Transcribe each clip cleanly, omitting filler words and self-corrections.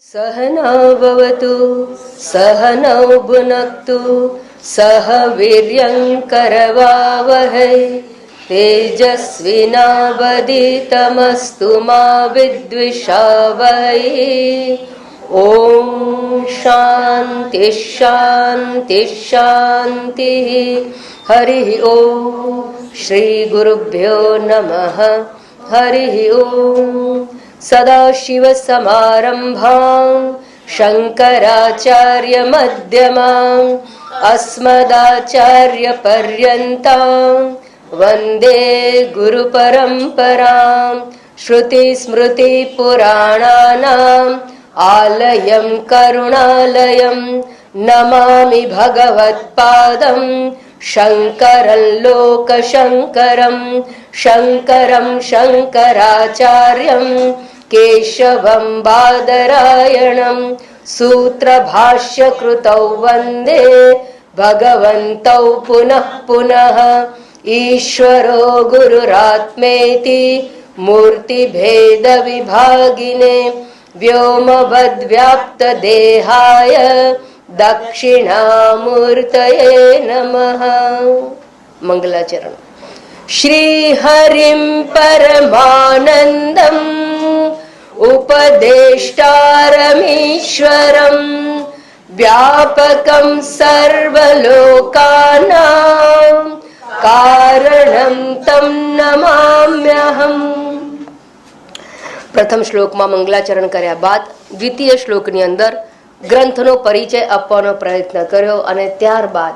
सहना भवतु सहनौ भुनक्तु सह वीर्यं करवावहै तेजस्विनावधीतमस्तु मा विद्विषावहै। ओम शांति शांति शांति। हरि ओम। श्री गुरुभ्यो नमः। हरि ओम। सदाशिवसमारम्भां शङ्कराचार्यमध्यमाम् अस्मदाचार्यपर्यन्तां वन्दे गुरुपरम्परां। श्रुतिस्मृतिपुराणानाम् आलयं करुणालयं नमामि भगवत्पादं शङ्करं लोकशङ्करं। शङ्करं शङ्कराचार्यं केशवं बादरायणं सूत्रभाष्यकृतौ वन्दे भगवन्तौ पुनः पुनः। ईश्वरो गुरुरात्मेति मूर्तिभेदविभागिने व्योमवद्व्याप्तदेहाय दक्षिणामूर्तये नमः। मंगलाचरण। श्रीहरिं परमानन्दम् उपदेष्टारमीश्वरं व्यापकं सर्वलोकानां कारणं तं नमाम्यहम्। प्रथम श्लोकમાં મંગલાચરણ કર્યા બાદ દ્વિતીય શ્લોકની અંદર ગ્રંથનો પરિચય આપવાનો પ્રયત્ન કર્યો અને ત્યારબાદ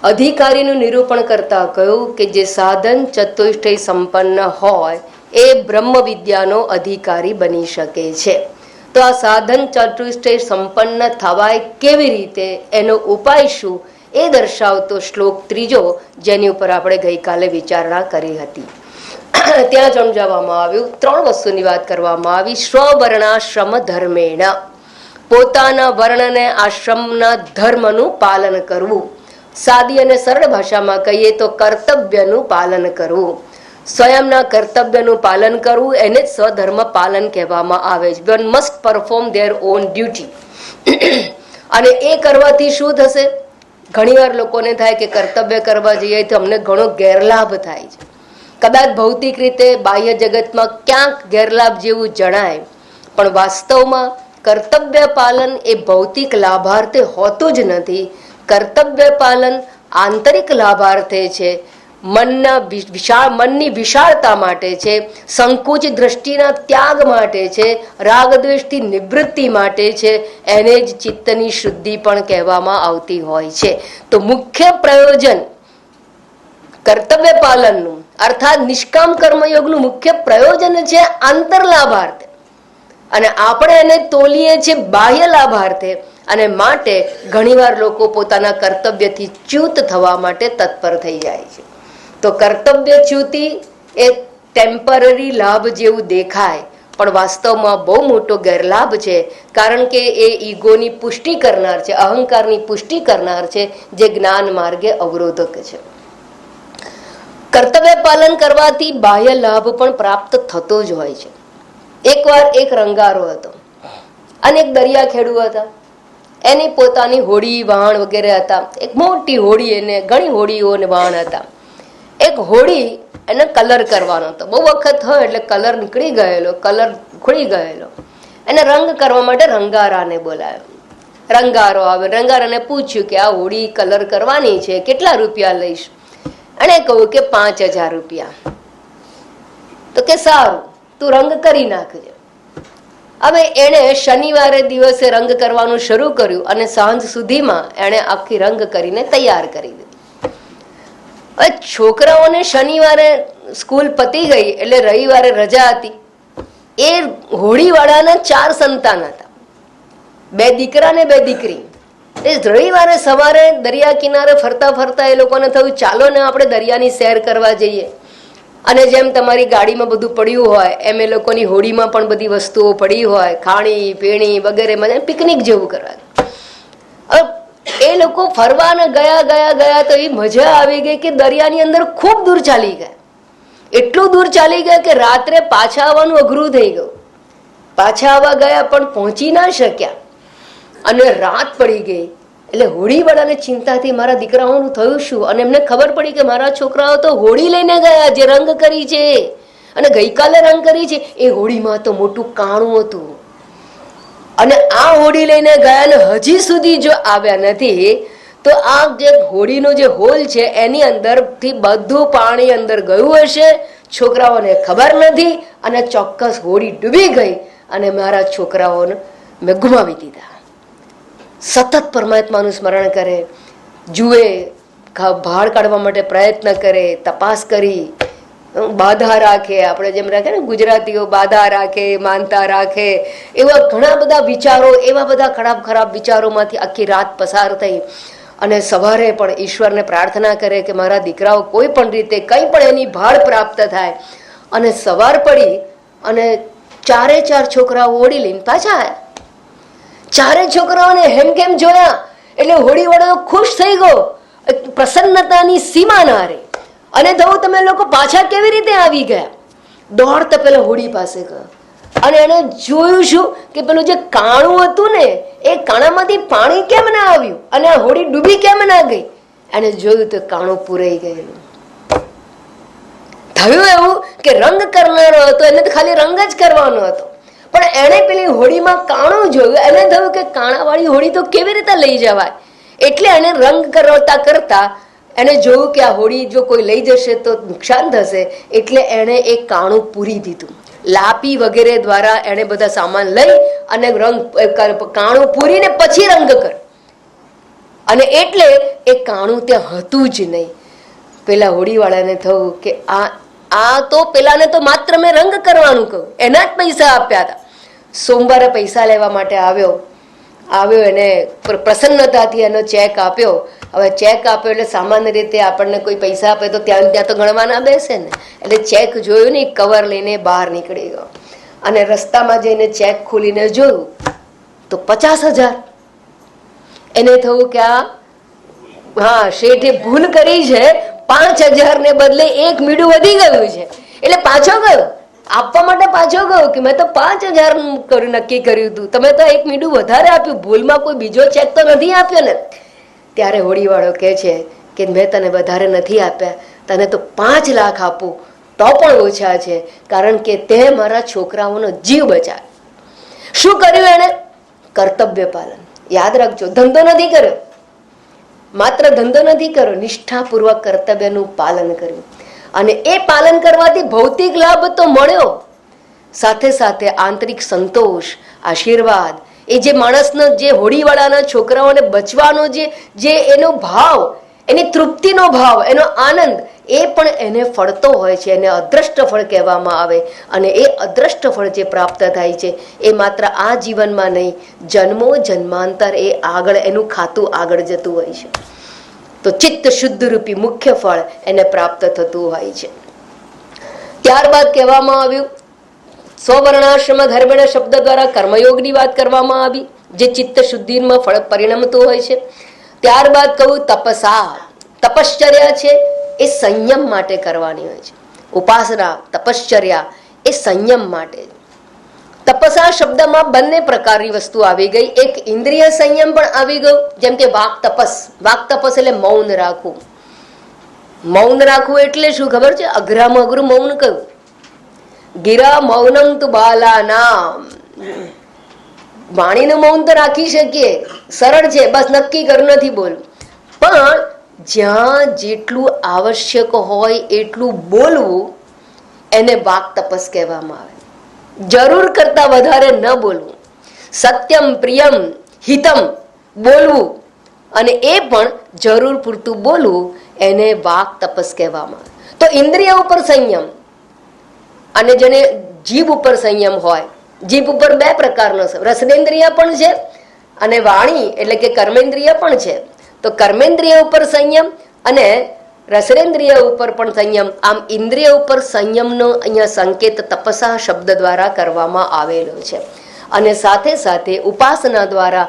અધિકારીનું નિરૂપણ કરતા કહ્યું કે જે સાધન ચતુષ્ટય સંપન્ન હોય એ બ્રહ્મ વિદ્યાનો અધિકારી બની શકે છે. તો આ સાધન ચતુષ્ટય સંપન્ન થવાય કેવી રીતે, એનો ઉપાય શું, એ દર્શાવતો શ્લોક ત્રીજો, જેની ઉપર આપણે ગઈકાલે વિચારણા કરી હતી. ત્યાં સમજાવવામાં આવ્યું, ત્રણ વસ્તુની વાત કરવામાં આવી. સ્વવર્ણાશ્રમ ધર્મેણ, પોતાના વર્ણને આશ્રમના ધર્મનું પાલન કરવું. સાદી અને સરળ ભાષામાં કહીએ તો કર્તવ્યનું પાલન કરવું. સ્વયંના કર્તવ્યનું પાલન કરવું એને જ સ્વધર્મ પાલન કહેવામાં આવે છે. One must perform there on duty. અને એ કરવાથી શું થશે? ઘણીવાર લોકોને થાય કે કર્તવ્ય કરવા જઈએ તો અમને ઘણો ગેરલાભ થાય છે. કદાચ ભૌતિક રીતે બાહ્ય જગતમાં ક્યાંક ગેરલાભ જેવું જણાય, પણ વાસ્તવમાં કર્તવ્ય પાલન એ ભૌતિક લાભાર્થે હોતું જ નથી. કર્તવ્ય પાલન આંતરિક લાભાર્થે છે, મનની વિશાળતા માટે છે, સંકુચ દ્રષ્ટિના ત્યાગ માટે છે, રાગદ્વેષથી નિવૃત્તિ માટે છે, એને જ ચિત્તની શુદ્ધિ પણ કહેવામાં આવતી હોય છે. તો મુખ્ય પ્રયોજન કર્તવ્ય પાલનનું અર્થાત નિષ્કામ કર્મયોગનું મુખ્ય પ્રયોજન છે આંતર લાભાર્થે, અને આપણે એને તોલીએ છીએ બાહ્ય લાભાર્થે. અને માટે ઘણીવાર લોકો પોતાના કર્તવ્યથી ચ્યુત થવા માટે તત્પર થઈ જાય છે. તો કર્તવ્ય ચ્યુતિ એ ટેમ્પરરી લાભ જેવું દેખાય, પણ વાસ્તવમાં બહુ મોટો ગેરલાભ છે. કારણ કે એ ઈગોની પુષ્ટિ કરનાર છે, અહંકારની પુષ્ટિ કરનાર છે, જે જ્ઞાન માર્ગે અવરોધક છે. કર્તવ્ય પાલન કરવાથી બાહ્ય લાભ પણ પ્રાપ્ત થતો જ હોય છે. એકવાર એક રંગારો હતો અને એક દરિયા ખેડુ હતા. એની પોતાની હોડી વહાણ વગેરે હતા. એક મોટી હોડી, એને ઘણી હોડીઓ અને વહાણ હતા. એક હોડી એને કલર કરવાનો હતો. બહુ વખત હોય એટલે કલર નીકળી ગયેલો, કલર ખુલી ગયેલો. એને રંગ કરવા માટે રંગારાને બોલાયો. રંગારો આવે, રંગારાને પૂછ્યું કે આ હોડી કલર કરવાની છે, કેટલા રૂપિયા લઈશ? એને કહ્યું કે 5000 રૂપિયા. તો કે સારું, તું રંગ કરી નાખજે. હવે એણે શનિવારે દિવસે રંગ કરવાનું શરૂ કર્યું અને સાંજ સુધીમાં એણે આખી રંગ કરીને તૈયાર કરી દીધી. હવે છોકરાઓને શનિવારે સ્કૂલ પતી ગઈ એટલે રવિવારે રજા હતી. એ હોડીવાળાના 4 સંતાન હતા, 2 દીકરા ને 2 દીકરી. એ રવિવારે સવારે દરિયા કિનારે ફરતા ફરતા એ લોકોને થયું ચાલો ને આપણે દરિયાની સૈર કરવા જઈએ. અને જેમ તમારી ગાડીમાં બધું પડ્યું હોય એમ એ લોકોની હોડીમાં પણ બધી વસ્તુઓ પડી હોય, ખાણી પીણી વગેરે, મને પિકનિક જેવું કરવા. એ લોકો ફરવાને ગયા ગયા ગયા તો એ મજા આવી ગઈ કે દરિયાની અંદર ખૂબ દૂર ચાલી ગયા. એટલું દૂર ચાલી ગયા કે રાત્રે પાછા આવવાનું અઘરું થઈ ગયું. પાછા આવવા ગયા પણ પહોંચી ના શક્યા અને રાત પડી ગઈ. એટલે હોળીવાળાને ચિંતાથી મારા દીકરાઓનું થયું શું, અને એમને ખબર પડી કે મારા છોકરાઓ તો હોળી લઈને ગયા જે રંગ કરી છે, અને ગઈકાલે રંગ કરી છે એ હોળીમાં તો મોટું કાણું હતું, અને આ હોળી લઈને ગયા ને હજી સુધી જો આવ્યા નથી તો આ જે હોળીનો જે હોલ છે એની અંદરથી બધું પાણી અંદર ગયું હશે, છોકરાઓને ખબર નથી, અને ચોક્કસ હોળી ડૂબી ગઈ અને મારા છોકરાઓને મેં ગુમાવી દીધા. સતત પરમાત્માનું સ્મરણ કરે, જુએ, ભાળ કાઢવા માટે પ્રયત્ન કરે, તપાસ કરી, બાધા રાખે. આપણે જેમ રાખે ને ગુજરાતીઓ, બાધા રાખે, માનતા રાખે, એવા ઘણા બધા વિચારો, એવા બધા ખરાબ ખરાબ વિચારોમાંથી આખી રાત પસાર થઈ. અને સવારે પણ ઈશ્વરને પ્રાર્થના કરે કે મારા દીકરાઓ કોઈ પણ રીતે કંઈ પણ એની ભાળ પ્રાપ્ત થાય. અને સવાર પડી અને 4 છોકરાઓ હોળી લઈને પાછા આવ્યા. 4 છોકરાઓને હેમખેમ જોયા એટલે હોળીવાળો ખુશ થઈ ગયો, પ્રસન્નતાની સીમા ના રહી. અને તો તમે લોકો પાછા કેવી રીતે આવી ગયા? દોડતા પેલા હોળી પાસે ગયો અને એને જોયું શું કે પેલું જે કાણું હતું ને એ કાણામાંથી પાણી કેમ ના આવ્યું અને આ હોળી ડૂબી કેમ ના ગઈ? એને જોયું તો કાણું પૂરાઈ ગયેલું. થયું એવું કે રંગ કરનારો હતો એને તો ખાલી રંગ જ કરવાનો હતો, પણ એને પેલી હોળીમાં કાણું જોયું, એને થયું કે કાણાવાળી હોળી તો કેવી રીતે લઈ જવાય, એટલે એને રંગ કરતા કરતા એને જોયું કે આ હોળી જો કોઈ લઈ જશે તો નુકસાન થશે, એટલે એને એક કાણું પૂરી દીધું. લાપી વગેરે દ્વારા એને બધા સામાન લઈ અને રંગ કાણું પૂરીને પછી રંગ કર. અને એટલે એ કાણું ત્યાં હતું જ નહીં. પેલા હોળીવાળાને થયું કે આ તો પેલાને તો માત્ર મેં રંગ કરવાનું કહ્યું, એના જ પૈસા આપ્યા હતા. સોમવારે પૈસા લેવા માટે આવ્યો, એને પ્રસન્નતાથી એનો ચેક આપ્યો. હવે ચેક આપ્યો એટલે સામાન્ય રીતે આપણને કોઈ પૈસા આપે તો ત્યાં તો ગણવા ના બેસે ને, એટલે ચેક જોયું ને કવર લઈને બહાર નીકળી ગયો અને રસ્તામાં જઈને ચેક ખોલીને જોયું તો 50,000. એને થયું કે હા શેઠે ભૂલ કરી છે, 5,000 ને બદલે 1 મીંડું વધી ગયું છે, એટલે પાછો ગયો આપવા માટે. પાછો ગયો કે મેં તો 5,000 નક્કી કર્યું હતું, તમે તો 1 મીંડું વધારે આપ્યું, ભૂલમાં કોઈ બીજો ચેક તો નથી આપ્યો ને? ત્યારે હોળીવાળો કહે છે કે મેં તને વધારે નથી આપ્યા, તને તો 5 લાખ આપું તો પણ ઓછા છે, કારણ કે તે મારા છોકરાઓનો જીવ બચાવ્યો. શું કર્યું એને? કર્તવ્ય પાલન. યાદ રાખજો, ધંધો નથી કર્યો, માત્ર ધંધો નથી કર્યો, નિષ્ઠાપૂર્વક કર્તવ્યનું પાલન કર્યું. અને એ પાલન કરવાથી ભૌતિક લાભ તો મળ્યો, સાથે સાથે આંતરિક સંતોષ, આશીર્વાદ, એ જે માણસનો, જે હોળીવાળાના છોકરાઓને બચવાનો જે એનો ભાવ, એની તૃપ્તિનો ભાવ, એનો આનંદ, એ પણ એને ફળતો હોય છે. એને અદ્રષ્ટ ફળ કહેવામાં આવે. અને એ અદ્રષ્ટ ફળ જે પ્રાપ્ત થાય છે એ માત્ર આ જીવનમાં નહીં, જન્મો જન્માંતર એ આગળ એનું ખાતું આગળ જતું હોય છે. તો ચિત્ત શુદ્ધ રૂપી મુખ્ય ફળ એને પ્રાપ્ત થતું હોય છે. ત્યારબાદ કહેવામાં આવ્યું સ્વવર્ણાશ્રમ ધર્મેણ શબ્દ દ્વારા કર્મયોગની વાત કરવામાં આવી, જે ચિત્ત શુદ્ધિમાં ફળ પરિણમતું હોય છે. ત્યારબાદ કહું તપસા. તપશ્ચર્યા છે એ સંયમ માટે કરવાની હોય છે. ઉપાસના, તપશ્ચર્યા એ સંયમ માટે. તપસા શબ્દમાં બંને પ્રકારની વસ્તુ આવી ગઈ. એક ઇન્દ્રિય સંયમ પણ આવી ગયું, જેમ કે વાક તપસ. વાક તપસ એટલે મૌન રાખવું. મૌન રાખવું એટલે શું ખબર છે? અઘરામાં અઘરું મૌન કયું? ગિરા મૌનમ તુ બાલાનામ. વાણીનું મૌન તો રાખી શકીએ, સરળ છે, બસ નક્કી કર્યું નથી બોલવું. પણ જ્યાં જેટલું આવશ્યક હોય એટલું બોલવું એને વાક તપસ કહેવામાં આવે. જરૂર કરતા વધારે ન બોલવું, સત્યમ પ્રિયમ હિતમ બોલવું, અને એ પણ જરૂર પૂરતું બોલવું, એને વાક તપસ કહેવામાં આવે. તો ઇન્દ્રિય ઉપર સંયમ અને જેને જીભ ઉપર સંયમ હોય. જીભ ઉપર 2 પ્રકારનો છે, રસનેન્દ્રિય પણ છે અને વાણી એટલે કે કર્મેન્દ્રિય પણ છે. તો કર્મેન્દ્રિય ઉપર સંયમ અને રસનેન્દ્રિય ઉપર પણ સંયમ. આમ ઇન્દ્રિય ઉપર સંયમનો અહીંયા સંકેત તપસા શબ્દ દ્વારા કરવામાં આવેલો છે. અને સાથે સાથે ઉપાસના દ્વારા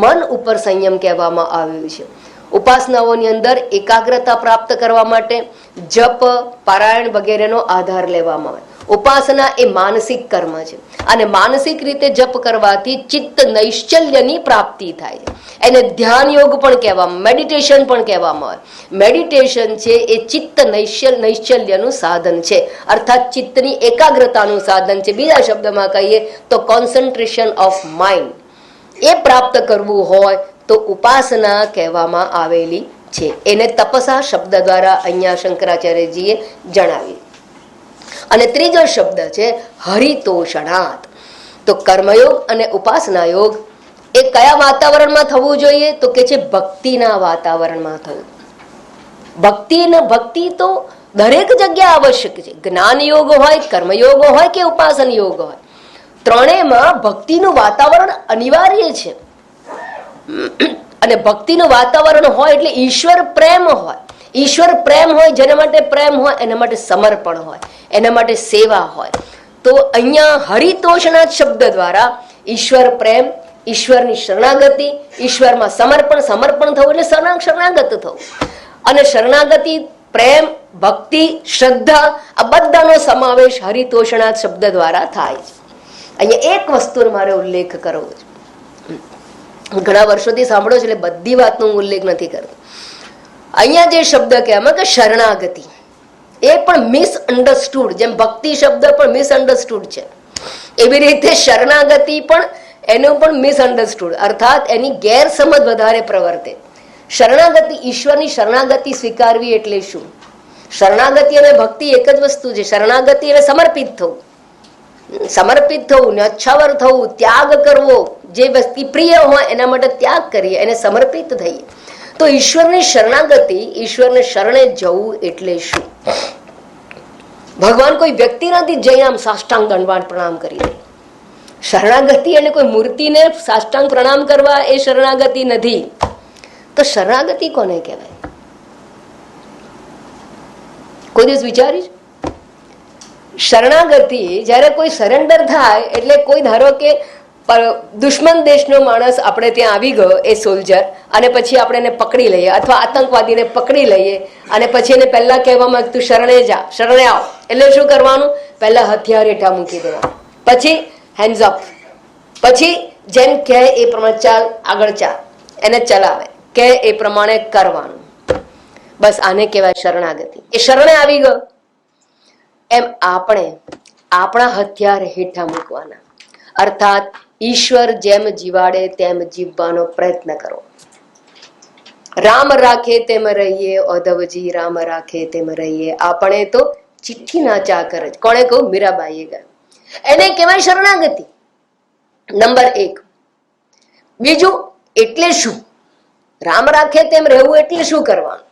મન ઉપર સંયમ કહેવામાં આવ્યું છે. ઉપાસનાઓની અંદર એકાગ્રતા પ્રાપ્ત કરવા માટે જપ, પારાયણ વગેરેનો આધાર લેવામાં આવે. ઉપાસના એ માનસિક કર્મ છે અને માનસિક રીતે જપ કરવાથી ચિત્ત નૈશ્ચલ્યની પ્રાપ્તિ થાય છે. એને ધ્યાન યોગ પણ કહેવામાં, મેડિટેશન પણ કહેવામાં આવે. મેડિટેશન છે એ ચિત્ત નૈશ્ચલ્યનું સાધન છે, અર્થાત ચિત્તની એકાગ્રતાનું સાધન છે. બીજા શબ્દમાં કહીએ તો કોન્સન્ટ્રેશન ઓફ માઇન્ડ એ પ્રાપ્ત કરવું હોય તો ઉપાસના કહેવામાં આવેલી છે. એને તપસા શબ્દ દ્વારા અહીંયા શંકરાચાર્યજીએ જણાવી. અને ત્રીજો શબ્દ છે હરિતોષણાત. તો કર્મયોગ અને ઉપાસના યોગ એ કયા વાતાવરણમાં થવું જોઈએ? તો કે છે ભક્તિના વાતાવરણમાં થવું. ભક્તિ તો દરેક જગ્યાએ આવશ્યક છે. જ્ઞાન યોગ હોય, કર્મયોગ હોય કે ઉપાસન યોગ હોય, ત્રણેયમાં ભક્તિનું વાતાવરણ અનિવાર્ય છે. અને ભક્તિનું વાતાવરણ હોય એટલે ઈશ્વર પ્રેમ હોય. ઈશ્વર પ્રેમ હોય, જેના માટે પ્રેમ હોય એના માટે સમર્પણ હોય, એના માટે સેવા હોય. તો અહીંયા હરિતોષના શબ્દ દ્વારા ઈશ્વર પ્રેમ, ઈશ્વરની શરણાગતિ, ઈશ્વરમાં સમર્પણ થવું એટલે શરણાગત થવું. અને શરણાગતિ, પ્રેમ, ભક્તિ, શ્રદ્ધા આ બધાનો સમાવેશ હરિતોષના શબ્દ દ્વારા થાય છે. અહીંયા એક વસ્તુનો મારે ઉલ્લેખ કરવો છે. ઘણા વર્ષોથી સાંભળો છે એટલે બધી વાતનો હું ઉલ્લેખ નથી કરતો. અહીંયા જે શબ્દ કહેવામાં કે શરણાગતિ એ પણ મિસઅન્ડરસ્ટુડ, જેમ ભક્તિ શબ્દ પણ મિસઅન્ડરસ્ટુડ છે એવી રીતે શરણાગતિ પણ એનું પણ મિસઅન્ડરસ્ટુડ, અર્થાત એની ગેરસમજ વધારે પ્રવર્તે. શરણાગતિ, ઈશ્વરની શરણાગતિ સ્વીકારવી એટલે શું? શરણાગતિ અને ભક્તિ એક જ વસ્તુ છે. શરણાગતિ એટલે સમર્પિત થવું, ન્યચ્છાવર થવું, ત્યાગ કરવો. જે વસ્તુ પ્રિય હોય એના માટે ત્યાગ કરીએ, એને સમર્પિત થઈએ. તો ઈશ્વરની શરણાગતિ, ઈશ્વરને શરણે જવું એટલે શું? ભગવાન કોઈ વ્યક્તિ નથી જઈને આમ સાષ્ટાંગ દંડવાટ પ્રણામ કરી દે. શરણાગતિ અને કોઈ મૂર્તિને સાષ્ટાંગ પ્રણામ કરવા એ શરણાગતિ નથી. તો શરણાગતિ કોને કહેવાય? કોઈ દિવસ વિચારીશ? શરણાગતિ જ્યારે કોઈ સરેન્ડર થાય એટલે કોઈ ધારો કે દુશ્મન દેશનો માણસ આપણે ત્યાં આવી ગયો, એ સોલ્જર, અને પછી આપણે એને પકડી લઈએ અથવા આતંકવાદીને પકડી લઈએ અને પછી એને પહેલા કહેવામાં તું શરણે જા, શરણે આવ. એટલે શું કરવાનું? પહેલા હથિયાર હેઠા મૂકી દેવાનું, પછી હેન્ડ્સ અપ, પછી જેમ કહે એ પ્રમાણે ચાલ, આગળ ચાલ, એને ચલાવે, કે એ પ્રમાણે કરવાનું. બસ આને કહેવાય શરણાગતિ. એ શરણે આવી ગયો એમ આપણે આપણા હથિયાર હેઠા મૂકવાના, અર્થાત ઈશ્વર જેમ જીવાડે તેમ જીવવાનો પ્રયત્ન કરો. રામ રાખે તેમ રહીએ, ઓધવજી રામ રાખે તેમ રહીએ. આપણે તો ચિઠ્ઠી ના ચાકર જ. કોણે કહું? મીરાબાઈએ કહ્યું. એને કહેવાય શરણાગતિ, નંબર 1. બીજું, એટલે શું? રામ રાખે તેમ રહેવું એટલે શું કરવાનું?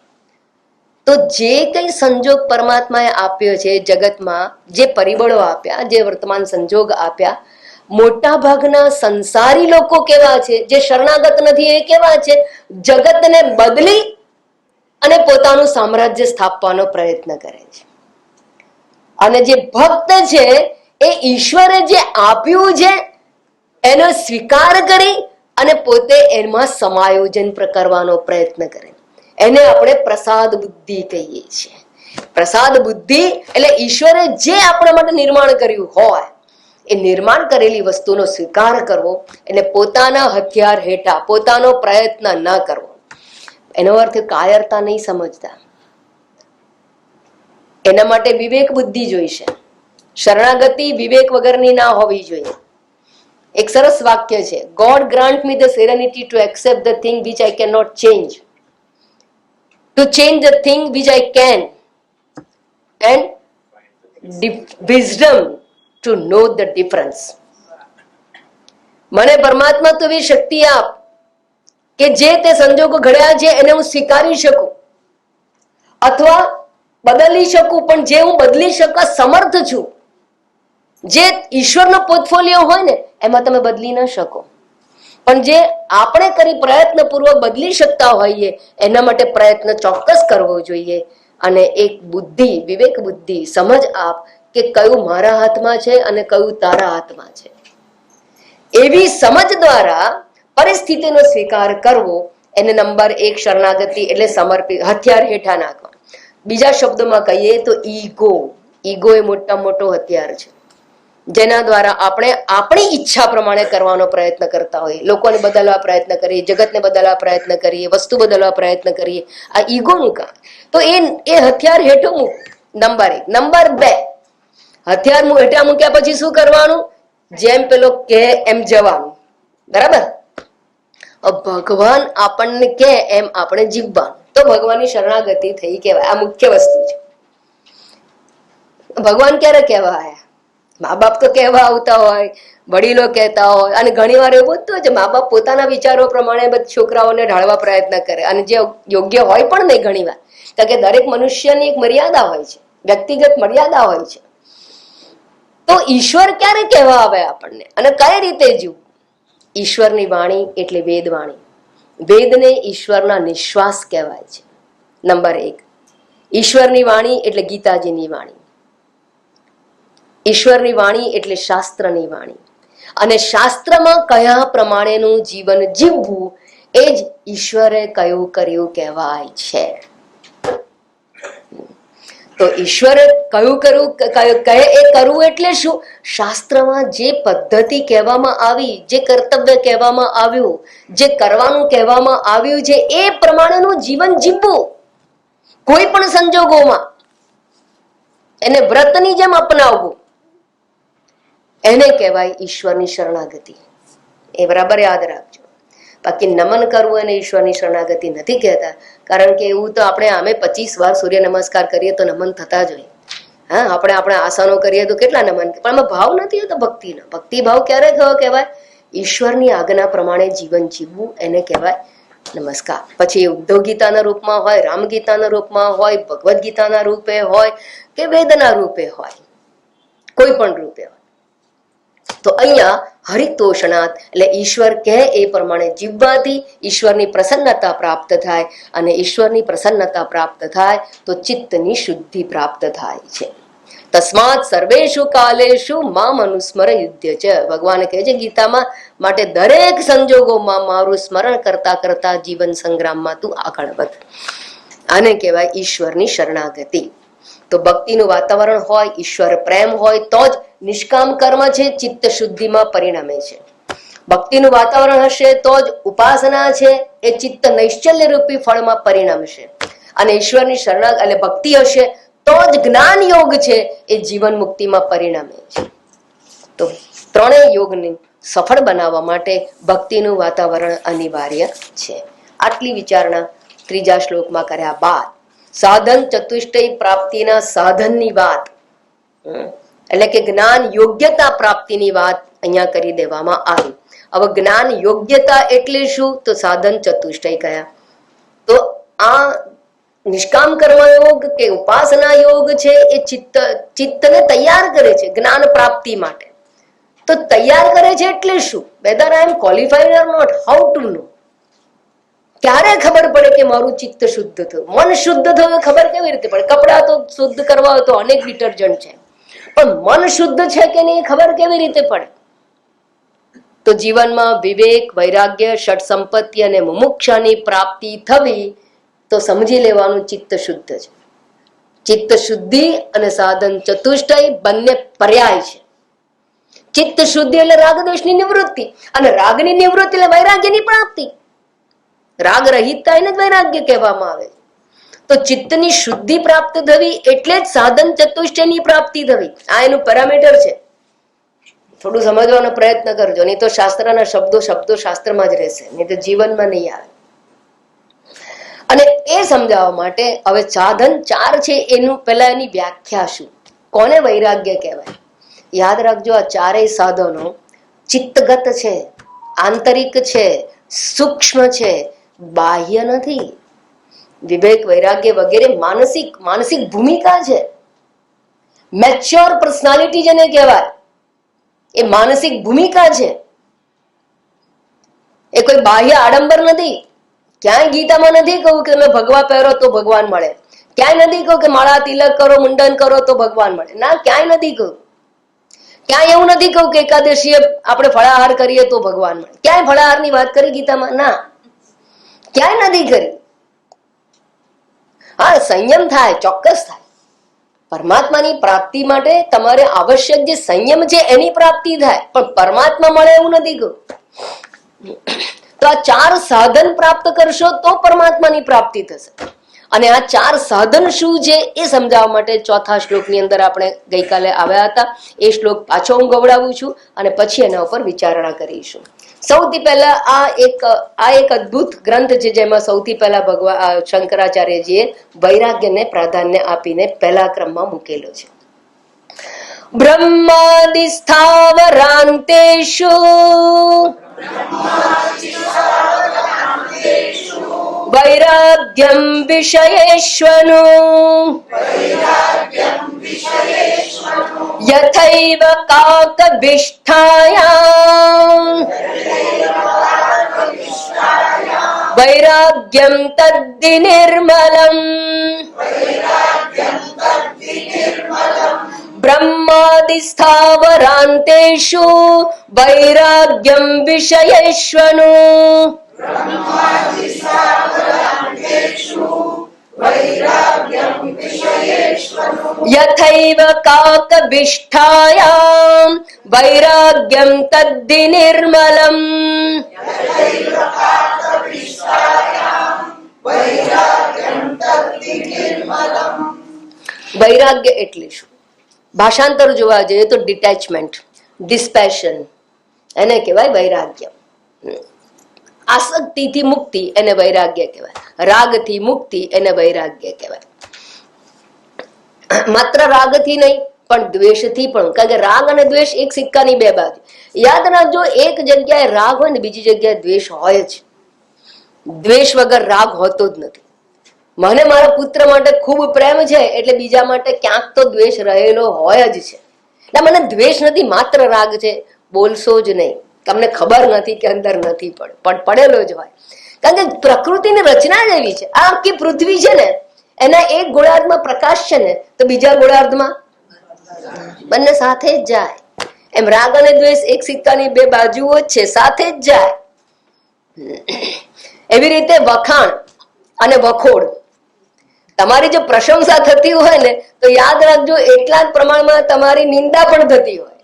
તો જે કઈ સંજોગ પરમાત્માએ આપ્યો છે જગતમાં, જે પરિબળો આપ્યા, જે વર્તમાન સંજોગ આપ્યા, મોટા ભાગના સંસારી લોકો કેવા છે? જે શરણાગત નથી એ કેવા છે? જગતને બદલી અને પોતાનું સામ્રાજ્ય સ્થાપવાનો પ્રયત્ન કરે છે. અને જે ભક્ત છે એ ઈશ્વરે જે આપ્યું છે એનો સ્વીકાર કરી અને પોતે એમાં સમાયોજન કરવાનો પ્રયત્ન કરે. એને આપણે પ્રસાદ બુદ્ધિ કહીએ છીએ. પ્રસાદ બુદ્ધિ એટલે ઈશ્વરે જે આપણા માટે નિર્માણ કર્યું હોય એ નિર્માણ કરેલી વસ્તુનો સ્વીકાર કરવો, એટલે પોતાના હથિયાર હેઠા પોતાનો પ્રયત્ન ન કરવો. એનો અર્થ કાયરતા નહીં સમજતા. એના માટે વિવેક બુદ્ધિ જોઈશે. શરણાગતિ વિવેક વગરની ના હોવી જોઈએ. એક સરસ વાક્ય છે, God grant me the serenity to accept the thing which I can not change, to change the thing which I can, and wisdom to know the difference. મને પરમાત્મા તો એવી શક્તિ આપ કે જે તે સંજોગો ઘડ્યા છે એને હું સ્વીકારી શકું અથવા બદલી શકું, પણ જે હું બદલી શકવા સમર્થ છું. જે ઈશ્વરનો પોર્ટફોલિયો હોય ને એમાં તમે બદલી ન શકો, પણ જે આપણે કરી પ્રયત્નપૂર્વક બદલી શકતા હોઈએ એના માટે પ્રયત્ન ચોક્કસ કરવો જોઈએ. અને એક બુદ્ધિ, વિવેક બુદ્ધિ, સમજ આપ કે કયું મારા હાથમાં છે અને કયું તારા હાથમાં છે. એવી સમજ દ્વારા પરિસ્થિતિનો સ્વીકાર કરવો, એને નંબર 1 શરણાગતિ એટલે સમર્પિત, હથિયાર હેઠા નાખવા. બીજા શબ્દોમાં કહીએ તો ઈગો, ઈગો એ મોટામાં મોટો હથિયાર છે, જેના દ્વારા આપણે આપણી ઈચ્છા પ્રમાણે કરવાનો પ્રયત્ન કરતા હોઈએ. લોકોને બદલવા પ્રયત્ન કરીએ, જગતને બદલવા પ્રયત્ન કરીએ, વસ્તુ બદલવા પ્રયત્ન કરીએ. આ ઈગોનું કામ. તો એ હથિયાર હેઠું મૂક. નંબર 1. નંબર 2, હથિયાર હેઠા મૂક્યા પછી શું કરવાનું? જેમ પેલો કે એમ જવાનું. બરાબર? ભગવાન આપણને કે એમ આપણે જીવવાનું. તો ભગવાનની શરણાગતિ થઈ કહેવાય. આ મુખ્ય વસ્તુ છે. ભગવાન ક્યારે કહેવા આવ્યા? મા બાપ તો કહેવા આવતા હોય, વડીલો કહેતા હોય, અને ઘણી વાર એવું બધું હોય છે મા બાપ પોતાના વિચારો પ્રમાણે બધા છોકરાઓને ઢાળવા પ્રયત્ન કરે, અને જે યોગ્ય હોય પણ નહીં ઘણી વાર. કારણ કે દરેક મનુષ્યની એક મર્યાદા હોય છે, વ્યક્તિગત મર્યાદા હોય છે. તો ઈશ્વર ક્યારે કહેવા આવે આપણને, અને કઈ રીતે જીવવું? ઈશ્વરની વાણી એટલે વેદવાણી. વેદને ઈશ્વરના નિશ્વાસ કહેવાય છે. નંબર 1. ઈશ્વરની વાણી એટલે ગીતાજીની વાણી. ઈશ્વરની વાણી એટલે શાસ્ત્રની વાણી. અને શાસ્ત્રમાં કયા પ્રમાણેનું જીવન જીવવું એ જ ઈશ્વરે કયું કર્યું કહેવાય છે. તો ઈશ્વરે કયું કરવું કહે એ કરવું એટલે શું? શાસ્ત્રમાં જે પદ્ધતિ કહેવામાં આવી, જે કર્તવ્ય કહેવામાં આવ્યું, જે કરવાનું કહેવામાં આવ્યું છે એ પ્રમાણેનું જીવન જીવવું. કોઈ પણ સંજોગોમાં એને વ્રતની જેમ અપનાવવું, એને કહેવાય ઈશ્વરની શરણાગતિ. એ બરાબર યાદ રાખજો. બાકી નમન કરવું એને ઈશ્વરની શરણાગતિ નથી કહેતા. કારણ કે એવું તો આપણે આમે 25 વાર સૂર્ય નમસ્કાર કરીએ તો નમન થતા જ હોય. હા, આપણે આસનો કરીએ તો કેટલા નમન, પણ એમાં ભાવ નથી હોતો ભક્તિનો. ભક્તિ ભાવ ક્યારે થયો કહેવાય? ઈશ્વરની આજ્ઞા પ્રમાણે જીવન જીવવું એને કહેવાય નમસ્કાર. પછી એ ઉદ્ધવ ગીતાના રૂપમાં હોય, રામ ગીતાના રૂપમાં હોય, ભગવદ્ ગીતાના રૂપે હોય કે વેદના રૂપે હોય, કોઈ પણ રૂપે હોય. તો અહીંયા હરિતોષણાત એટલે ઈશ્વર કહે એ પ્રમાણે જીવવાથી ઈશ્વરની પ્રસન્નતા પ્રાપ્ત થાય, અને ઈશ્વરની પ્રસન્નતા પ્રાપ્ત થાય તો ચિત્તની શુદ્ધિ પ્રાપ્ત થાય છે. તસ્માત સર્વેષુ કાલેષુ મામ અનુસ્મર યુધ્ય છે. ભગવાન કહે છે ગીતામાં, માટે દરેક સંજોગોમાં મારું સ્મરણ કરતા કરતા જીવન સંગ્રામમાં તું આગળ વધ. આને કહેવાય ઈશ્વરની શરણાગતિ. તો ભક્તિનું વાતાવરણ હોય, ઈશ્વર પ્રેમ હોય તો જ નિષ્કામ કર્મ છે ચિત્ત શુદ્ધિમાં પરિણમે છે. ભક્તિનું વાતાવરણ હશે તો જ ઉપાસના છે એ ચિત્ત નૈશ્ચલ્ય રૂપી ફળમાં પરિણમશે. અને ઈશ્વરની શરણાગતિ એટલે ભક્તિ હશે તો જ જ્ઞાન યોગ છે એ જીવન મુક્તિમાં પરિણમે છે. તો ત્રણેય યોગને સફળ બનાવવા માટે ભક્તિનું વાતાવરણ અનિવાર્ય છે. આટલી વિચારણા 3જા શ્લોકમાં કર્યા બાદ સાધન ચતુષ્ટય પ્રાપ્તિના સાધનની વાત, એટલે કે જ્ઞાન યોગ્યતા પ્રાપ્તિની વાત અહીંયા કરી દેવામાં આવી. હવે જ્ઞાન યોગ્યતા એટલે શું? તો સાધન ચતુષ્ટય કયા. તો આ નિષ્કામ કર્મયોગ કે ઉપાસના યોગ છે એ ચિત્તને તૈયાર કરે છે જ્ઞાન પ્રાપ્તિ માટે. તો તૈયાર કરે છે એટલે શું? Whether I am qualified or not, how to know? ક્યારે ખબર પડે કે મારું ચિત્ત શુદ્ધ થયું, મન શુદ્ધ થયું? ખબર કેવી રીતે પડે? કપડા તો શુદ્ધ કરવા હોય તો અનેક ડિટર્જન્ટ છે, પણ મન શુદ્ધ છે કે નહીં ખબર કેવી રીતે પડે? તો જીવનમાં વિવેક, વૈરાગ્ય, ષટ સંપત્તિ અને મુમુક્ષાની પ્રાપ્તિ થવી તો સમજી લેવાનું ચિત્ત શુદ્ધ છે. ચિત્ત શુદ્ધિ અને સાધન ચતુષ્ટય બંને પર્યાય છે. ચિત્ત શુદ્ધિ એટલે રાગદ્વેષની નિવૃત્તિ, અને રાગની નિવૃત્તિ એટલે વૈરાગ્યની પ્રાપ્તિ. રાગ રહિતતા એને જ વૈરાગ્ય કહેવામાં આવે. તો ચિત્તની શુદ્ધિ પ્રાપ્ત થવી એટલે જ સાધન ચતુષ્ટયની પ્રાપ્તિ થવી. આ એનું પેરામીટર છે. થોડું સમજવાનો પ્રયત્ન કરજો, નહીં તો શાસ્ત્રના શબ્દો શાસ્ત્રમાં જ રહેશે, નહીં તો જીવનમાં નહીં આવે. અને એ સમજાવવા માટે હવે સાધન 4 છે એનું પહેલા એની વ્યાખ્યા શું, કોને વૈરાગ્ય કહેવાય? યાદ રાખજો, આ 4 સાધનો ચિત્તગત છે, આંતરિક છે, સૂક્ષ્મ છે, બાહ્ય નથી. વિવેક, વૈરાગ્ય વગેરે માનસિક ભૂમિકા છે. મેચ્યોર પર્સનાલિટી જેને કહેવાય એ માનસિક ભૂમિકા છે, એ કોઈ બાહ્ય આડંબર નથી. ક્યાંય ગીતામાં નથી કહ્યું કે તમે ભગવા પહેરો તો ભગવાન મળે. ક્યાંય નથી કહ્યું કે માળા તિલક કરો, મુંડન કરો તો ભગવાન મળે. ના, ક્યાંય નથી કહ્યું. ક્યાંય એવું નથી કહ્યું કે એકાદશીએ આપણે ફળાહાર કરીએ તો ભગવાન મળે. ક્યાંય ફળાહારની વાત કરી ગીતામાં? ના, ક્યાંય નથી કરી. હા, સંયમ થાય, ચોક્કસ થાય, પરમાત્માની પ્રાપ્તિ માટે તમારે આવશ્યક જે સંયમ છે એની પ્રાપ્તિ થાય, પણ પરમાત્મા મળે એવું નથી કહ્યું. તો આ 4 સાધન પ્રાપ્ત કરશો તો પરમાત્માની પ્રાપ્તિ થશે. અને આ 4 સાધન શું છે એ સમજાવવા માટે ચોથા શ્લોકની અંદર આપણે ગઈકાલે આવ્યા હતા. એ શ્લોક પાછો હું ગવડાવું છું અને પછી એના ઉપર વિચારણા કરીશું. સૌથી પહેલા આ એક અદ્ભુત ગ્રંથ છે જેમાં સૌથી પહેલા ભગવાન શંકરાચાર્યજીએ વૈરાગ્યને પ્રાધાન્ય આપીને પહેલા ક્રમમાં મૂકેલો છે. બ્રહ્માદિ સ્થાવરાંતેષુ વૈરાગ્યમ વિષયેષ્વનુ યથૈવ કાકભિષ્ઠાયાં વૈરાગ્યમ તદ્ધિ નિર્મલમ બ્રહ્માદિ સ્થાવરાંતેષુ વૈરાગ્યમ વિષયેષ્વનુ યથૈવ કાકભિષ્ઠાયાં વૈરાગ્યમ તદ્ધિ નિર્મલમ. વૈરાગ્ય એટલે શું? ભાષાંતર જોવા જઈએ તો ડિટેચમેન્ટ, ડિસ્પેશન એને કહેવાય વૈરાગ્ય. આસક્તિથી મુક્તિ એને વૈરાગ્ય કહેવાય. રાગથી મુક્તિ એને વૈરાગ્ય કહેવાય. માત્ર રાગથી નહીં પણ દ્વેષથી પણ, કારણ કે રાગ અને દ્વેષ એક સિક્કાની બે બાજુ. યાદ રાખજો, એક જગ્યાએ રાગ હોય ને બીજી જગ્યાએ દ્વેષ હોય જ. દ્વેષ વગર રાગ હોતો જ નથી. મને મારા પુત્ર માટે ખૂબ પ્રેમ છે એટલે બીજા માટે ક્યાંક તો દ્વેષ રહેલો હોય જ છે. એટલે મને દ્વેષ નથી, માત્ર રાગ છે. બોલશો જ નહીં, તમને ખબર નથી કે અંદર નથી પણ પડેલો જ હોય. કારણ કે પ્રકૃતિની રચના જ એવી છે. આ આખી પૃથ્વી છે ને, એના એક ગોળાર્ધમાં પ્રકાશ છે ને તો બીજા ગોળાર્ધમાં બંને સાથે જ જાય. એમ રાગ અને દ્વેષ એક સિક્કાની બે બાજુઓ જ છે, સાથે જ જાય. એવી રીતે વખાણ અને વખોડ, તમારી જો પ્રશંસા થતી હોય ને તો યાદ રાખજો એટલા જ પ્રમાણમાં તમારી નિંદા પણ થતી હોય.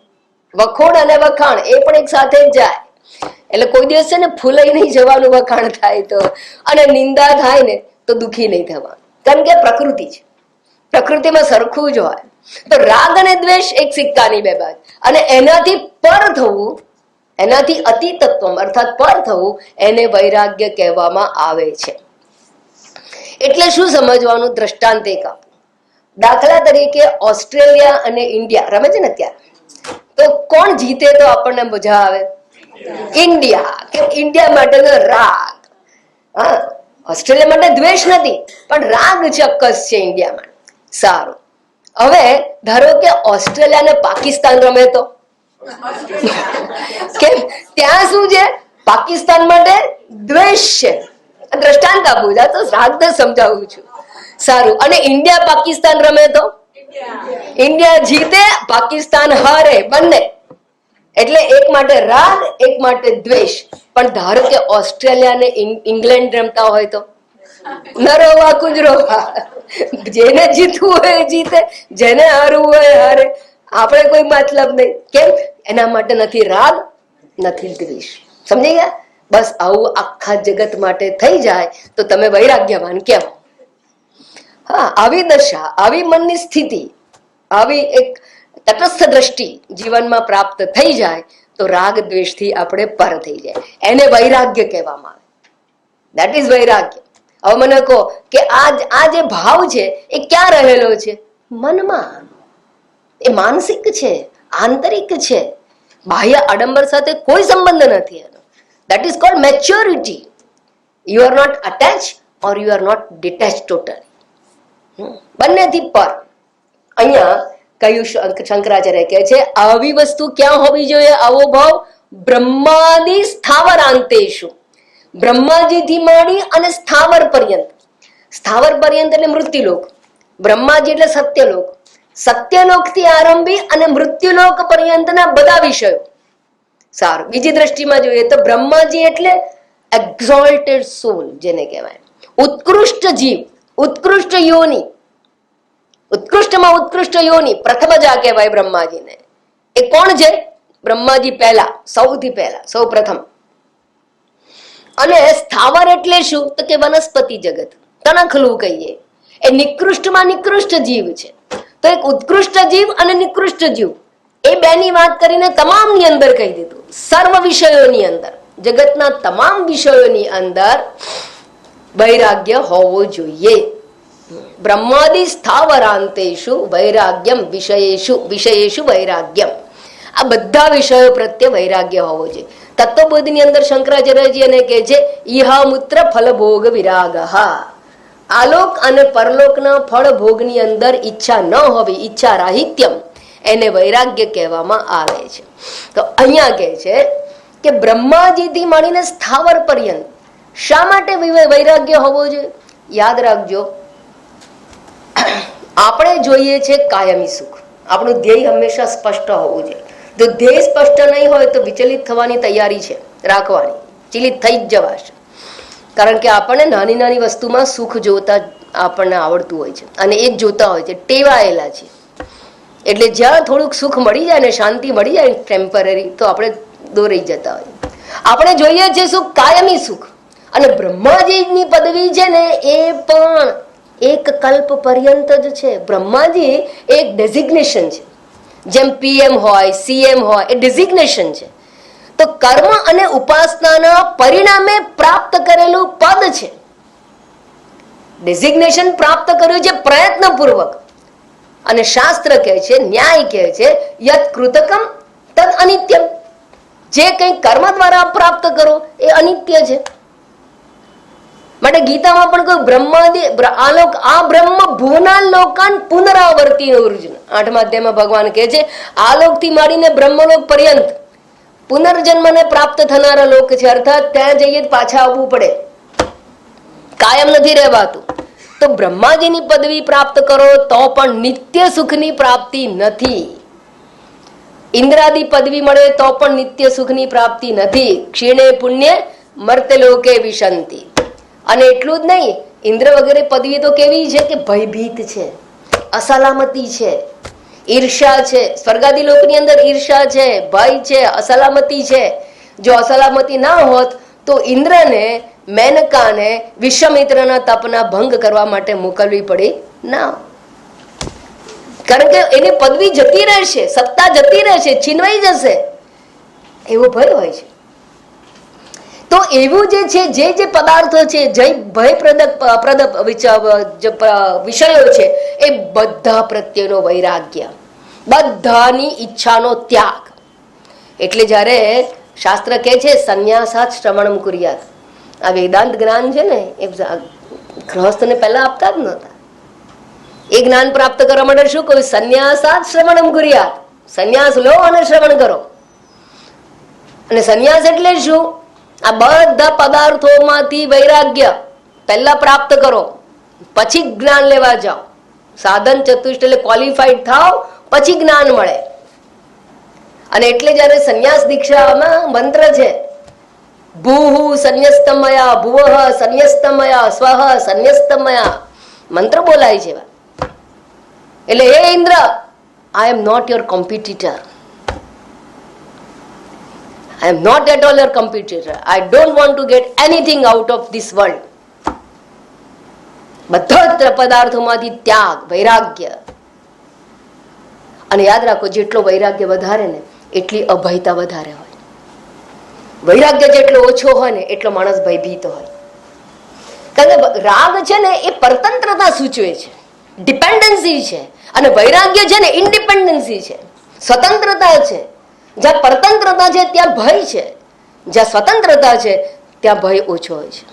વખોડ અને વખાણ એ પણ એક સાથે જ જાય. એટલે કોઈ દિવસ છે ને ફૂલાઈ નહીં જવાનું વખાણ થાય તો, અને નિંદા થાય ને તો દુઃખી નહીં થવાનું. કારણ કે પ્રકૃતિ છે, પ્રકૃતિમાં સરખું જ હોય. તો રાગ અને દ્વેષ એક સિક્કાની બે બાજુ, અને એનાથી પર થવું, એનાથી અતિતત્વ અર્થાત પર થવું, એને વૈરાગ્ય કહેવામાં આવે છે. એટલે શું સમજવાનું? દ્રષ્ટાંત એક આપું. દાખલા તરીકે ઓસ્ટ્રેલિયા અને ઇન્ડિયા રમે છે ને અત્યારે, તો કોણ જીતે તો આપણને મજા આવે? ઇન્ડિયા. કે ઇન્ડિયા માટેનો રાગ. હા, ઓસ્ટ્રેલિયા માટે દ્વેષ નથી પણ રાગ ચોક્કસ છે ઇન્ડિયા માટે. સારું, હવે ધારો કે ઓસ્ટ્રેલિયા અને પાકિસ્તાન રમે તો કેમ? ત્યાં શું છે? પાકિસ્તાન માટે દ્વેષ છે. દ્રષ્ટાંત આપું છું, તો રાગ સમજાવું છું. સારું, અને ઇન્ડિયા પાકિસ્તાન રમે તો ઇન્ડિયા જીતે, પાકિસ્તાન હારે, બંને. એટલે એક માટે રાગ, એક માટે દ્વેષ. પણ ધારો કે ઓસ્ટ્રેલિયા અને ઇંગ્લેન્ડ રમતા હોય તો નરોવા કુંજરોવા, જેને જીતવું હોય જીતે, જેને હારવું હોય હારે. આપણે કોઈ મતલબ નહીં. કેમ? એના માટે નથી રાગ, નથી દ્વેષ. સમજી ગયા? બસ આવું આખા જગત માટે થઈ જાય તો તમે વૈરાગ્યવાન કહેવાય. હા, આવી દશા, આવી મનની સ્થિતિ, આવી એક તટસ્થ દ્રષ્ટિ જીવનમાં પ્રાપ્ત થઈ જાય તો રાગ દ્વેષથી આપણે પર થઈ જાય. એને વૈરાગ્ય કહેવામાં આવે. દેટ ઇઝ વૈરાગ્ય. હવે મને કહો કે આ જે ભાવ છે એ ક્યાં રહેલો છે? મનમાં. એ માનસિક છે, આંતરિક છે. બાહ્ય આડંબર સાથે કોઈ સંબંધ નથી એનો. That is called maturity. You are not attach or you are not detach totally. બંનેથી પર. અહીંયા કયું શંકરાચાર્ય કહે છે આવી વસ્તુ ક્યાં હોવી જોઈએ? આવો ભાવ બ્રહ્માદિ સ્થાવરાંતેષુ, બ્રહ્માજીથી માંડી અને સ્થાવર પર્યંત. સ્થાવર પર્યંત એટલે મૃત્યુલોક. બ્રહ્માજી એટલે સત્યલોક. સત્યલોક થી આરંભી અને મૃત્યુલોક પર્યંતના બધા વિષયો. સારું, બીજી દ્રષ્ટિમાં જોઈએ તો બ્રહ્માજી એટલે એક્ઝોલ્ટેડ સોલ જેને કહેવાય, ઉત્કૃષ્ટ જીવ, ઉત્કૃષ્ટ યોની. ઉત્કૃષ્ટમાં ઉત્કૃષ્ટ યોની પ્રથમ જ આ કહેવાય બ્રહ્માજીને. એ કોણ છે? બ્રહ્માજી પહેલા, સૌથી પહેલા, સૌ પ્રથમ. અને સ્થાવર એટલે શું? તો કે વનસ્પતિ જગત, તણખલું કહીએ. એ નિકૃષ્ટમાં નિકૃષ્ટ જીવ છે. તો એક ઉત્કૃષ્ટ જીવ અને નિકૃષ્ટ જીવ, એ બેની વાત કરીને તમામની અંદર કહી દીધું. સર્વ વિષયોની અંદર, જગતના તમામ વિષયોની અંદર વૈરાગ્ય હોવો જોઈએ. બ્રહ્માદિ સ્થાવરાંતેષુ વૈરાગ્યમ વિષયેષુ વિષયેષુ વૈરાગ્યમ. આ બધા વિષયો પ્રત્યે વૈરાગ્ય હોવો જોઈએ. તત્વબોધની અંદર શંકરાચાર્યજી એને કહે છે ઇહામૂત્ર ફલભોગ વિરાગ. આલોક અને પરલોકના ફળ ભોગની અંદર ઈચ્છા ન હોવી, ઈચ્છા રાહિત્યમ, એને વૈરાગ્ય કહેવામાં આવે છે. તો અહીંયા કહે છે કે બ્રહ્માજીથી મળીને સ્થાવર પર્યંત શા માટે વૈરાગ્ય હોવો જોઈએ? યાદ રાખજો, આપણે જોઈએ છે કાયમી સુખ. આપણું ધ્યેય હંમેશા સ્પષ્ટ હોવું જોઈએ. જો ધ્યેય સ્પષ્ટ નહીં હોય તો વિચલિત થવાની તૈયારી છે રાખવાની, ચિલિત થઈ જ જવાશે. કારણ કે આપણને નાની નાની વસ્તુમાં સુખ જોતા આપણને આવડતું હોય છે અને એ જ જોતા હોય છે, ટેવાયેલા છે. એટલે જ્યાં થોડુંક સુખ મળી જાય ને શાંતિ મળી જાય ટેમ્પરરી, તો આપણે દોરાઈ જતા હોય. આપણે જોઈએ છે સુખ, કાયમી સુખ. અને બ્રહ્માજીની પદવી છે ને એ પણ એક કલ્પ પર્યંત જ છે. બ્રહ્માજી એક ડેઝિગ્નેશન છે. જેમ પીએમ હોય, સીએમ હોય, એ ડેઝિગ્નેશન છે. તો કર્મ અને ઉપાસનાના પરિણામે પ્રાપ્ત કરેલું પદ છે. ડેઝિગ્નેશન પ્રાપ્ત કર્યું છે પ્રયત્નપૂર્વક. અને શાસ્ત્ર કહે છે, ન્યાય કહે છે, યત કૃતકમ તદ અનિત્યમ. જે કંઈ કર્મ દ્વારા પ્રાપ્ત કરો એ અનિત્ય છે. માટે ગીતામાં પણ કહ્યું બ્રહ્માદિ આલોક આ બ્રહ્મ ભુવના લોકાન પુનરાવર્તી અર્જુન. 8મા અધ્યાયમાં ભગવાન કહે છે આલોકથી માંડીને બ્રહ્મલોક પર્યંત પુનર્જન્મને પ્રાપ્ત થનારા લોક છે. અર્થાત ત્યાં જઈએ પાછા આવવું પડે, કાયમ નથી રહેવાતું. તો બ્રહ્માજીની પદવી પ્રાપ્ત કરો તો પણ નિત્ય સુખની પ્રાપ્તિ નથી. ઇન્દ્રાદી પદવી મળે તો પણ નિત્ય સુખની પ્રાપ્તિ નથી. ક્ષીણે પુણ્ય મર્ત્ય લોકે વિશંતિ. અને એટલું જ નહીં, ઇન્દ્ર વગેરે પદવી તો કેવી છે કે ભયભીત છે, અસલામતી છે, ઈર્ષા છે. સ્વર્ગાદી લોકની અંદર ઈર્ષા છે, ભય છે, અસલામતી છે. જો અસલામતી ના હોત તો ઇન્દ્રને મેનકાને વિશ્વામિત્રના તપના ભંગ કરવા માટે મોકલવી પડી ના. કારણ કે એની પદવી જતી રહેશે, સત્તા જતી રહેશે, છીનવાઈ જશે, એવો ભય હોય છે. તો એવું જે છે, જે પદાર્થો છે, જે ભયપ્રદ વિષયો છે, એ બધા પ્રત્યેનો વૈરાગ્ય, બધાની ઈચ્છાનો ત્યાગ. એટલે જ્યારે શાસ્ત્ર કહે છે સંન્યાસાત શ્રવણમ કુર્યાત, આ વેદાંત જ્ઞાન છે ને એ ગૃહસ્થને પહેલા આપતા જ નહોતા. એ જ્ઞાન પ્રાપ્ત કરવા માટે શું કહ્યું? સંન્યાસાત શ્રવણમ કુર્યાત. સંન્યાસ લો અને શ્રવણ કરો. અને સંન્યાસ એટલે શું? આ બધા પદાર્થોમાંથી વૈરાગ્ય પહેલા પ્રાપ્ત કરો, પછી જ્ઞાન લેવા જાઓ. સાધન ચતુષ્ટ એટલે ક્વોલિફાઈડ થાવ, પછી જ્ઞાન મળે. અને એટલે જયારે સંન્યાસ દીક્ષામાં મંત્ર છે ભૂહુ સંન્યસ્તમયા, ભુવઃ સંન્યસ્તમયા, સ્વઃ સંન્યસ્તમયા, મંત્ર બોલાય છે. એટલે હે Indra, I am not your competitor. I am not at all your competitor. I don't want to get anything out of this world. બધા પદાર્થોમાંથી ત્યાગ, વૈરાગ્ય. અને યાદ રાખો, જેટલો વૈરાગ્ય વધારે ને એટલી અભયતા વધારે હોય. વૈરાગ્ય જેટલો ઓછો હોય ને એટલો માણસ ભયભીત હોય. કારણ કે રાગ છે ને એ પરતંત્રતા સૂચવે છે, ડિપેન્ડન્સી છે. અને વૈરાગ્ય છે ને ઇન્ડિપેન્ડન્સી છે, સ્વતંત્રતા છે. જ્યાં પરતંત્રતા છે ત્યાં ભય છે, જ્યાં સ્વતંત્રતા છે ત્યાં ભય ઓછો હોય છે.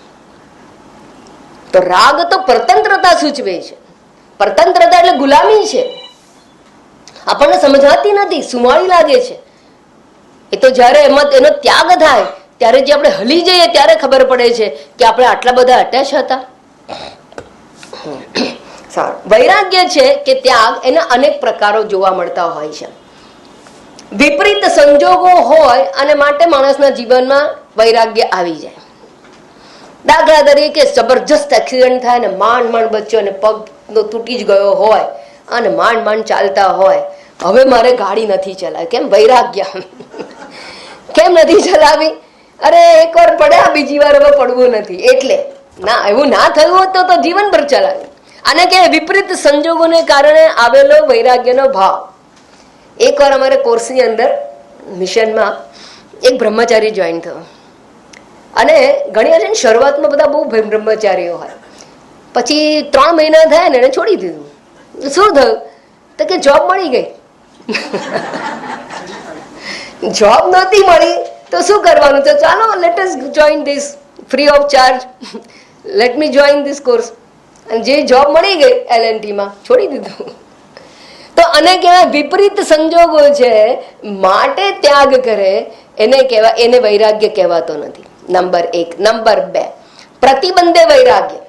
તો રાગ તો પરતંત્રતા સૂચવે છે. પરતંત્રતા એટલે ગુલામી છે, આપણને સમજાતી નથી, સુમાળી લાગે છે. એ તો જયારે એનો ત્યાગ થાય ત્યારે જે આપણે હલી જઈએ ત્યારે ખબર પડે છે કે આપણે આટલા બધા અટેચ હતા. સારું, વૈરાગ્ય છે કે ત્યાગ, એના અનેક પ્રકારો જોવા મળતા હોય છે. વિપરીત સંજોગો હોય અને માટે માણસના જીવનમાં વૈરાગ્ય આવી જાય. દાખલા તરીકે જબરજસ્ત એક્સિડન્ટ થાય ને માંડ બચ્યો અને પગ તૂટી જ ગયો હોય અને માંડ માંડ ચાલતા હોય, હવે મારે ગાડી નથી ચલાવી. કેમ? વૈરાગ્ય. કેમ નથી ચલાવી? અરે એકવાર પડ્યા, બીજી વાર હવે પડવું નથી. એટલે ના, એવું ના થયું હોત તો જીવનભર ચલાવે. આને કે વિપરીત સંજોગોને કારણે આવેલો વૈરાગ્યનો ભાવ. એકવાર અમારે કોર્સની અંદર મિશનમાં એક બ્રહ્મચારી જોઈન થયો, અને ઘણી વાર છે ને શરૂઆતમાં બધા બહુ બ્રહ્મચારીઓ હોય, પછી 3 મહિના થયા ને એને છોડી દીધું. શું થયું? તો કે જોબ મળી ગઈ. જોબ નહોતી મળી તો શું કરવાનું? તો ચાલો let us join this free of charge, let me join this course. અને જે જોબ મળી ગઈ LNT માં, છોડી દીધું. તો આને કહેવાય વિપરીત સંજોગો છે માટે ત્યાગ કરે, એને કહેવાય, એને વૈરાગ્ય કહેવાતો નથી. નંબર 1. નંબર 2, પ્રતિબંધે વૈરાગ્ય.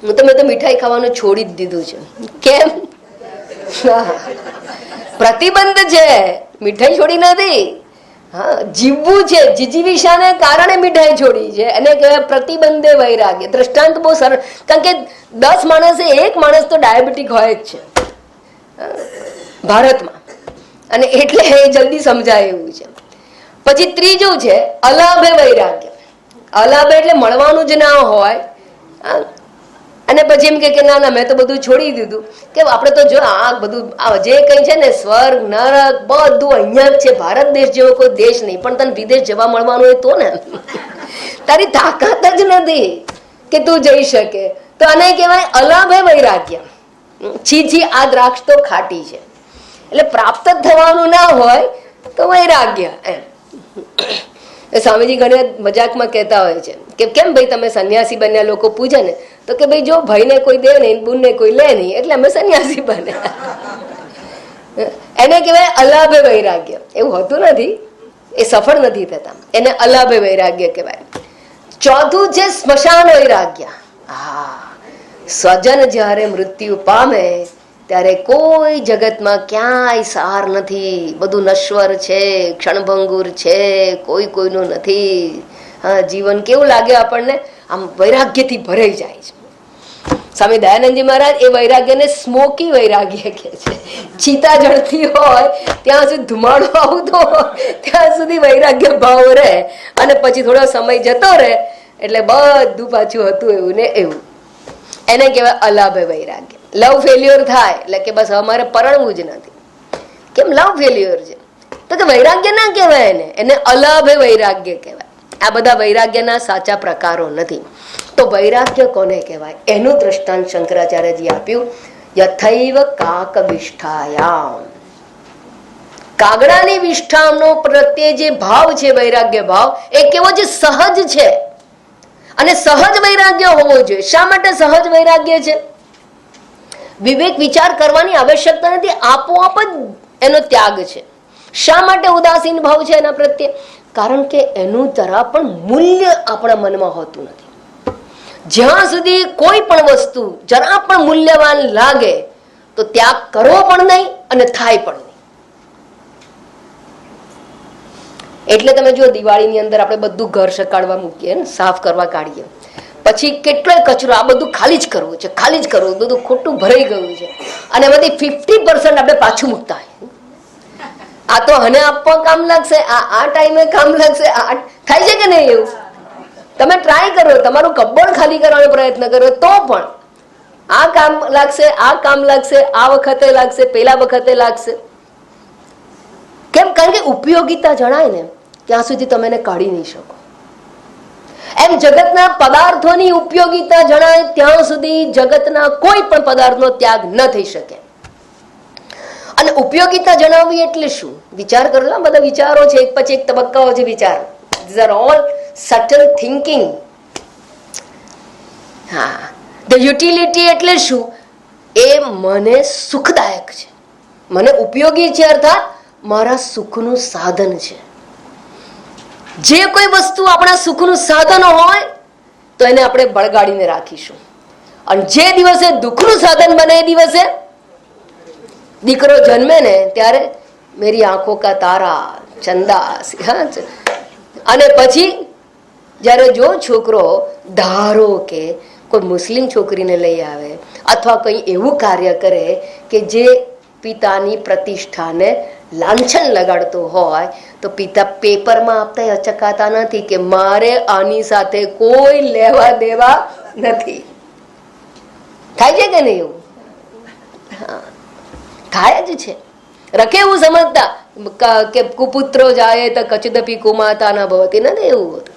હું તો મીઠાઈ ખાવાનું છોડી જ દીધું છે. કેમ? પ્રતિબંધ છે, મીઠાઈ છોડી નથી. હા, જીવવું છે, જીજીવિષાને કારણે મીઠાઈ છોડી છે, એને કહેવાય પ્રતિબંધે વૈરાગ્ય. દ્રષ્ટાંત બહુ સરળ, કારણ કે 10 માણસે 1 માણસ તો ડાયાબિટીક હોય જ છે ભારતમાં, અને એટલે એ જલ્દી સમજાય એવું છે. પછી ત્રીજું છે અલાભે વૈરાગ્ય. અલાભે એટલે મળવાનું જ ના હોય, અને પછી એમ કે ના ના મેં તો બધું છોડી દીધું. કે આપણે તો જો આ બધું જે કઈ છે ને, સ્વર્ગ નરક બધું અહીંયા જ છે, ભારત દેશ જેવો કોઈ દેશ નહીં. પણ તને વિદેશ જવા મળવાનું હોય તો ને, તારી તાકાત જ નથી કે તું જઈ શકે. તો આને કહેવાય અલાભે વૈરાગ્ય. છી આ દ્રાક્ષ તો ખાટી છે. એટલે પ્રાપ્ત થવાનું ના હોય તો વૈરાગ્ય. એમ સ્વામીજી ઘણી મજાકમાં કહેતા હોય છે કે કેમ ભાઈ તમે સંન્યાસી બન્યા? લોકો પૂછે ને તો કે ભાઈ જો ભાઈને કોઈ દે નહીં, બુનને કોઈ લે નહીં, એટલે અમે સંન્યાસી બન્યા. એને કહેવાય અલાભે વૈરાગ્ય. એવું હોતું નથી, એ સફળ નથી થતા, એને અલાભે વૈરાગ્ય કહેવાય. ચોથું છે સ્મશાન વૈરાગ્ય. હા, સ્વજન જ્યારે મૃત્યુ પામે ત્યારે કોઈ જગતમાં ક્યાંય સાર નથી, બધું નશ્વર છે, ક્ષણભંગુર છે, કોઈ કોઈનું નથી. હા, જીવન કેવું લાગે આપણને? આમ વૈરાગ્યથી ભરાઈ જાય છે. સ્વામી દયાનંદજી મહારાજ એ વૈરાગ્યને સ્મોકી વૈરાગ્ય કહે છે. ચિતા જળતી હોય ત્યાં સુધી, ધુમાડો આવતો હોય ત્યાં સુધી વૈરાગ્ય ભાવ રહે, અને પછી થોડો સમય જતો રહે એટલે બધું પાછું હતું એવું ને એવું. એને કહેવાય અલાભે વૈરાગ્ય. લવ ફેલ્યોર થાય એટલે કે બસ અમારે પરણવું જ નથી. કેમ? લવ ફેલ્યોર છે તો કે વૈરાગ્ય ના કહેવાય એને, એને અલાભે વૈરાગ્ય કહેવાય. આ બધા વૈરાગ્યના સાચા પ્રકારો નથી. તો વૈરાગ્ય કોને કહેવાય એનું દ્રષ્ટાંત શંકરાચાર્યજી આપ્યું. યથૈવ કાક વિષ્ઠાયામ. કાગડાની વિષ્ઠાનો પ્રત્યે જે ભાવ છે, વૈરાગ્ય ભાવ, એ કેવો છે? સહજ છે. અને સહજ વૈરાગ્ય હોવો જોઈએ. શા માટે સહજ વૈરાગ્ય છે? વિવેક વિચાર કરવાની આવશ્યકતા નથી, આપોઆપ જ એનો ત્યાગ છે. શા માટે ઉદાસીન ભાવ છે એના પ્રત્યે? કારણ કે એનું જરા પણ મૂલ્ય આપણા મનમાં હોતું નથી. જ્યાં સુધી કોઈ પણ વસ્તુ જરા પણ મૂલ્યવાન લાગે તો ત્યાગ કરવો પણ નહીં અને થાય પણ નહીં. એટલે તમે જો દિવાળીની અંદર આપણે બધું ઘર સકાળવા મૂકીએ ને, સાફ કરવા કાઢીએ, પછી કેટલોય કચરો, આ બધું ખાલી જ કરવું છે, ખાલી જ કરવું, બધું ખોટું ભરાઈ ગયું છે, અને બધી 50% આપણે પાછું મૂકતા હોય. આ તો હને આપવા કામ લાગશે, આ ટાઈમે કામ લાગશે. થાય છે કે નહીં એવું? તમે ટ્રાય કરો, તમારું કબ્બડ ખાલી કરવાનો પ્રયત્ન કરો તો પણ આ કામ લાગશે, આ કામ લાગશે, આ વખતે લાગશે, પેલા વખતે લાગશે. કેમ? કારણ કે ઉપયોગિતા જણાય ને ત્યાં સુધી તમે એને કાઢી નહીં શકો. એમ જગતના પદાર્થોની ઉપયોગિતા જણાય ત્યાં સુધી જગતના કોઈ પણ પદાર્થનો ત્યાગ ન થઈ શકે. અને ઉપયોગિતા જણાવવી એટલે શું? વિચાર કરો. બધા વિચારો છે, એક પછી એક તબક્કાઓ છે વિચાર. These are all subtle thinking. હા, the utility એટલે શું? એ મને સુખદાયક છે, મને ઉપયોગી છે, અર્થાત મારા સુખનું સાધન છે. જે કોઈ વસ્તુ આપણા સુખનું સાધન હોય તો એને આપણે બળગાડીને રાખીશું, અને જે દિવસે દુઃખનું સાધન બને એ દિવસે દીકરો જન્મે ને ત્યારે મેરી આંખો કા તારા ચંદા, અને પછી જ્યારે જો છોકરો ધારો કે કોઈ મુસ્લિમ છોકરીને લઈ આવે અથવા કંઈ એવું કાર્ય કરે કે જે પિતાની પ્રતિષ્ઠાને લાંછન લગાડતો હોય તો પિતા પેપરમાં આપતા અચકાતા નથી કે મારે આની સાથે કોઈ લેવા દેવા નથી. થાય છે કે નહીં? એવું થાય જ છે. રખે એવું સમજતા કે કુપુત્રો જાય તો કચદપી કુમાતા ના ભવતી. નથી એવું હોતું.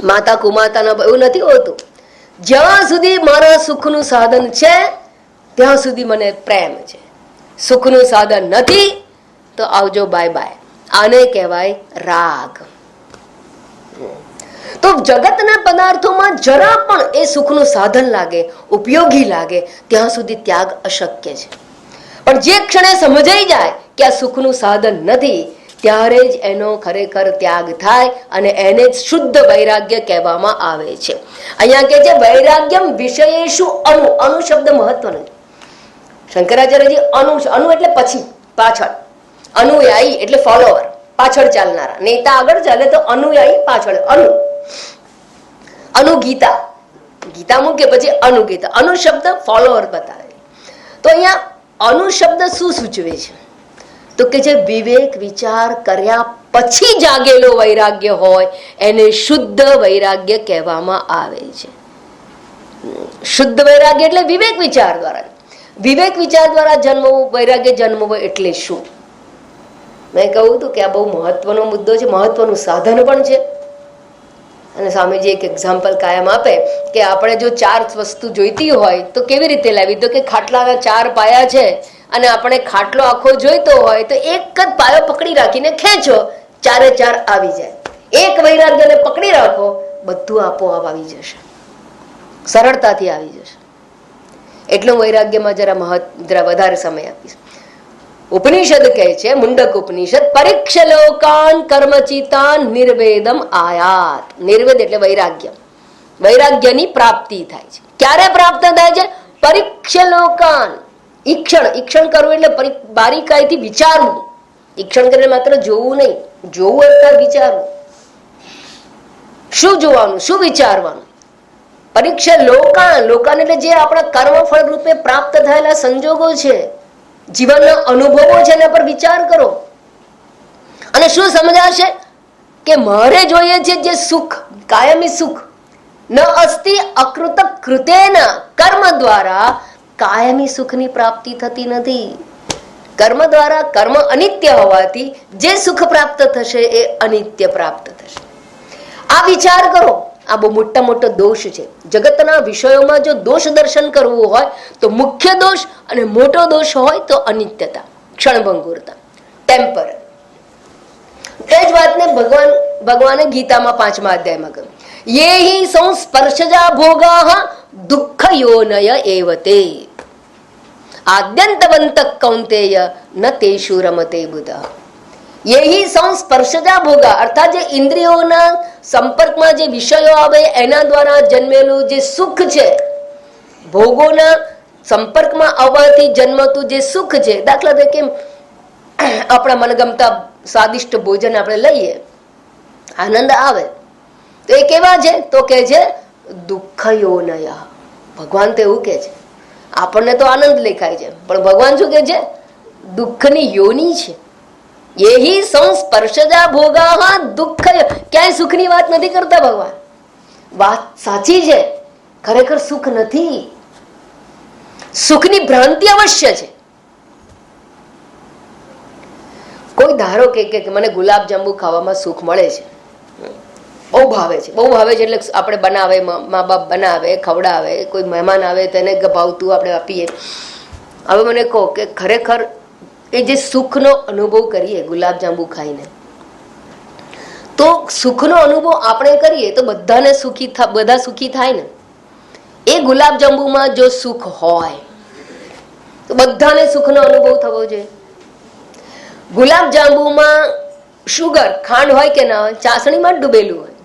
માતા કુમાતા ના એવું નથી હોતું. જ્યાં સુધી મારા સુખનું સાધન છે ત્યાં સુધી મને પ્રેમ છે. સુખનું સાધન નથી તો આવજો, બાય બાય. આને કહેવાય રાગ. તો જગતના પદાર્થોમાં જરા પણ એ સુખનું સાધન લાગે, ઉપયોગી લાગે, ત્યાં સુધી ત્યાગ અશક્ય છે. પણ જે ક્ષણે સમજાઈ જાય કે આ સુખનું સાધન નથી, ત્યારે જ એનો ખરેખર ત્યાગ થાય અને એને જ શુદ્ધ વૈરાગ્ય કહેવામાં આવે છે. અહીંયા કે છે વૈરાગ્યમ વિષયેષુ અનુ. અનુ શબ્દ મહત્વનો છે. શંકરાચાર્યજી અનુ એટલે પછી, પાછળ. અનુયાયી એટલે ફોલોવર, પાછળ ચાલનારા. નેતા આગળ ચાલે તો અનુયાયી પાછળ. અનુગીતા, ગીતા મૂકે પછી અનુગીતા. અનુ શબ્દ ફોલોવર બતાવે. તો અહીંયા અનુ શબ્દ શું સૂચવે છે? તો કે જે વિવેક વિચાર કર્યા પછી જાગેલો વૈરાગ્ય હોય એને શુદ્ધ વૈરાગ્ય કહેવામાં આવે છે. શુદ્ધ વૈરાગ્ય એટલે વિવેક વિચાર દ્વારા. વિવેક વિચાર દ્વારા જન્મવું, વૈરાગ્ય જન્મવું એટલે શું? મેં કહ્યું હતું કે આ બહુ મહત્વનો મુદ્દો છે, મહત્વનું સાધન પણ છે. અને સ્વામીજી એક એક્ઝામ્પલ કાયમ આપે કે આપણે જો 4 વસ્તુ જોઈતી હોય તો કેવી રીતે લાવી? તો કે ખાટલાના 4 પાયા છે અને આપણે ખાટલો આખો જોઈતો હોય તો એક જ પાયો પકડી રાખીને ખેંચો, 4 આવી જાય. એક વૈરાગ્યને પકડી રાખો, બધું આપોઆપ આવી જશે, સરળતાથી આવી જશે. એટલું વૈરાગ્યમાં જરા વધારે સમય આપીશ. ઉપનિષદ કહે છે, મુંડક ઉપનિષદ, પરીક્ષ લોકાન કર્મચિતાન નિર્વેદમ આયાત. નિર્વેદ એટલે વૈરાગ્ય. વૈરાગ્યની પ્રાપ્તિ થાય છે. ક્યારે પ્રાપ્ત થાય છે? પરીક્ષ લોકાન. ઈક્ષણ કરવું એટલે બારીકાઈથી વિચારવું. ઈક્ષણ કરીને માત્ર જોવું નહીં, જોવું એટલે વિચારવું. શું જોવાનું, શું વિચારવાનું? પરીક્ષા લોકાન. લોકાન એટલે જે આપણા કર્મફળ રૂપે પ્રાપ્ત થયેલા સંજોગો છે, જીવનના અનુભવો છે, એના પર વિચાર કરો. અને શું સમજાશે કે મારે જોઈએ છે જે સુખ, કાયમી સુખ. ન અસ્તિ અકૃત કૃતેના. કર્મ દ્વારા કાયમી સુખની પ્રાપ્તિ થતી નથી. કર્મ દ્વારા, કર્મ અનિત્ય હોવાથી જે સુખ પ્રાપ્ત થશે એ અનિત્ય પ્રાપ્ત થશે. આ વિચાર કરો. આ બહુ મોટો દોષ છે. જગતના વિષયોમાં જો દોષ દર્શન કરવું હોય તો મુખ્ય દોષ અને મોટો દોષ હોય તો અનિત્યતા, ક્ષણભંગુરતા, ટેમ્પર. એ જ વાતને ભગવાને ગીતામાં 5મા અધ્યાયમાં કહ્યું, યેહિ સંસ્પર્શજા ભોગાઃ દુઃખ યોનય એવતે આદ્યંતવંત કૌંતેય ન તેષુ રમતે બુધઃ. યેહિ સંસ્પર્શજા ભોગા અર્થાત જે ઇન્દ્રિયોના સંપર્કમાં જે વિષયો આવે એના દ્વારા જન્મેલું જે સુખ છે, ભોગોના સંપર્કમાં આવવાથી જન્મતું જે સુખ છે. દાખલા તરીકે આપણા મનગમતા સ્વાદિષ્ટ ભોજન આપણે લઈએ, આનંદ આવે તો એ કેવા છે? તો કે છે દુઃખયોનય. ભગવાન તો એવું કે છે. આપણને તો આનંદ લેખાય છે, પણ ભગવાન શું કે છે? દુઃખની યોની છે. યેહિ સંસ્પર્શજા ભોગાઃ દુઃખ. ક્યાંય સુખની વાત નથી કરતા ભગવાન. વાત સાચી છે, ખરેખર સુખ નથી. સુખની ભ્રાંતિ અવશ્ય છે. કોઈ ધારો કે મને ગુલાબ જાંબુ ખાવામાં સુખ મળે છે, બહુ ભાવે છે, બહુ ભાવે છે એટલે આપણે બનાવે, મા બાપ બનાવે, ખવડાવે, કોઈ મહેમાન આવે તો એને ભાવતું આપણે આપીએ. હવે મને કહો કે ખરેખર એ જે સુખનો અનુભવ કરીએ ગુલાબ જાંબુ ખાઈને, તો સુખનો અનુભવ આપણે કરીએ તો બધાને બધા સુખી થાય ને. એ ગુલાબ જાંબુમાં જો સુખ હોય તો બધાને સુખનો અનુભવ થવો જોઈએ. ગુલાબ જાંબુમાં શુગર, ખાંડ હોય કે ના હોય? ચાસણીમાં ડૂબેલું હોય.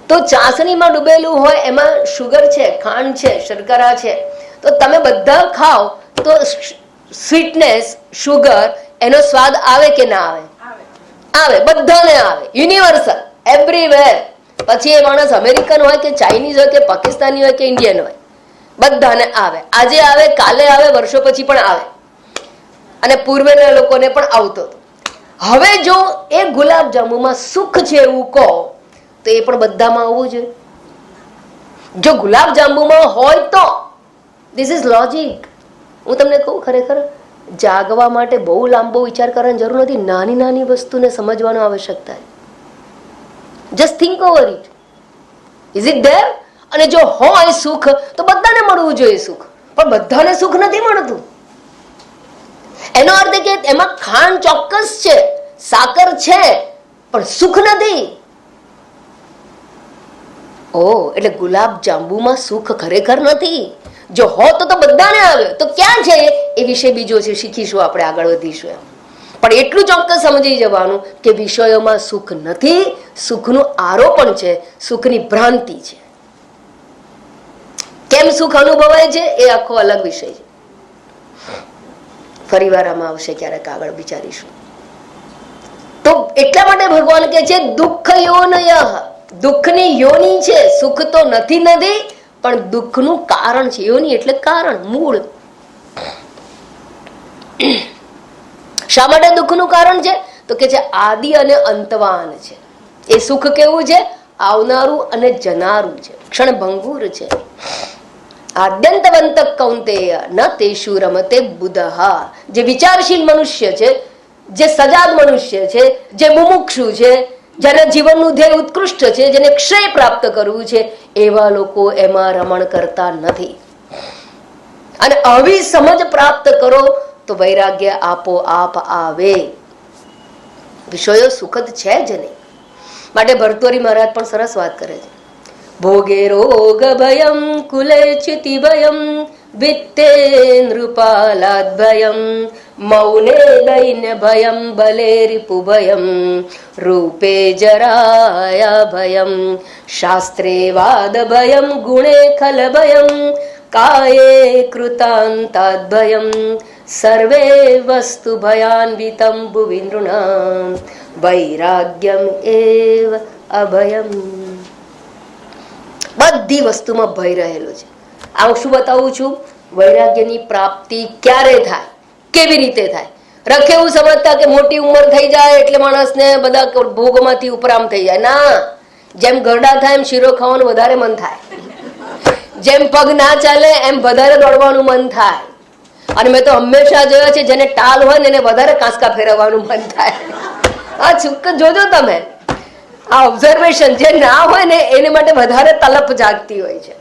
તો ચાસણીમાં ડૂબેલું હોય એમાં શુગર છે, ખાંડ છે, શર્કરા છે. તો તમે બધા ખાઓ તો સ્વીટનેસ, શુગર, એનો સ્વાદ આવે કે ના આવે? આવે, બધાને આવે, યુનિવર્સલ, એવરીવેર. પછી એ માણસ અમેરિકન હોય કે ચાઇનીઝ હોય કે પાકિસ્તાની હોય કે ઇન્ડિયન હોય, બધાને આવે, આજે આવે, કાલે આવે, વર્ષો પછી પણ આવે, અને પૂર્વેના લોકોને પણ આવતો હતો. હવે જો એ ગુલાબ જાંબુમાં સુખ છે એવું કહો તો એ પણ બધામાં આવવું જોઈએ. જો ગુલાબ જાંબુમાં હોય તો ધીસ ઇઝ લોજિક. હું તમને કહું, ખરેખર જાગવા માટે બહુ લાંબો વિચાર કરવાની જરૂર નથી. નાની નાની વસ્તુને સમજવાની આવશ્યકતા. Just think over it. Is it there? અને જો હોય સુખ તો બધાને મળવું જોઈએ સુખ, પણ બધાને સુખ નથી મળતું. એનો અર્થ કે એમાં ખાંડ ચોક્કસ છે, સાકર છે, પણ સુખ નથી. એટલે ગુલાબ જાંબુમાં સુખ ખરેખર નથી. જો હોત તો બધાને આવે. તો ક્યાં છે એ વિષય બીજો છે, શીખીશું, આપણે આગળ વધીશું. પણ એટલું ચોક્કસ સમજી જવાનું કે વિષયોમાં સુખ નથી, સુખનું આરોપણ છે, સુખની ભ્રાંતિ છે. કેમ સુખ અનુભવાય છે એ આખો અલગ વિષય છે. ફરી વાર આમાં આવશે, ક્યારેક આગળ વિચારીશું. તો એટલા માટે ભગવાન કે છે દુઃખ યોનય, દુઃખની યોની છે. સુખ તો નથી, પણ દુઃખનું કારણ છે. યોની એટલે કારણ, મૂળ. શા માટે દુઃખનું કારણ છે? તો કે છે આદિ અને અંતવાન છે. એ સુખ કેવું છે? આવનારું અને જનારું છે, ક્ષણભંગુર છે. આદ્યંતવંત કૌંતેય ન તેષુ રમતે બુધઃ. જે વિચારશીલ મનુષ્ય છે, જે સજાગ મનુષ્ય છે, જે મુમુક્ષુ છે, જેના જીવનનું ધ્યેય ઉત્કૃષ્ટ છે, જેને ક્ષય પ્રાપ્ત કરવું છે, એવા લોકો એમાં રમણ કરતા નથી. અને આવી સમજ પ્રાપ્ત કરો તો વૈરાગ્ય આપોઆપ આવે. વિષયો સુખદ છે જ નહીં. માટે ભર્તૃહરિ મહારાજ પણ સરસ વાત કરે છે. ભોગે રોગ ભયમ કુલે ચ્યુતિ ભયમ વિત્તે નૃપાલાદ ભયમ મૌને દૈન્ય ભયમ બલે રિપુ ભયમ રૂપે જરાયા ભયમ શાસ્ત્રે વાદ ભયમ ગુણે ખલ ભયમ કાયે કૃતાંતાદ ભયમ સર્વે વસ્તુ ભયાન્વિતમ ભુવિ નૃણામ વૈરાગ્યમ એવ અભયમ. બધી વસ્તુમાં ભય રહેલો છે. આ શું બતાવું છું? વૈરાગ્યની પ્રાપ્તિ ક્યારે થાય, કેવી રીતે થાય. રખે એવું સમજતા કે મોટી ઉંમર થઈ જાય એટલે માણસને બધા ભોગમાંથી ઉપરામ થઈ જાય. ના, જેમ ગરડા થાય એમ શીરો ખાવાનું વધારે મન થાય, જેમ પગ ના ચાલે એમ વધારે દોડવાનું મન થાય. અને મેં તો હંમેશા જોયા છે જેને ટાલ હોય ને એને વધારે કાંસકા ફેરવવાનું મન થાય. આ ચૂક જોજો તમે, આ ઓબ્ઝર્વેશન. જે ના હોય ને એને માટે વધારે તલપ જાગતી હોય છે.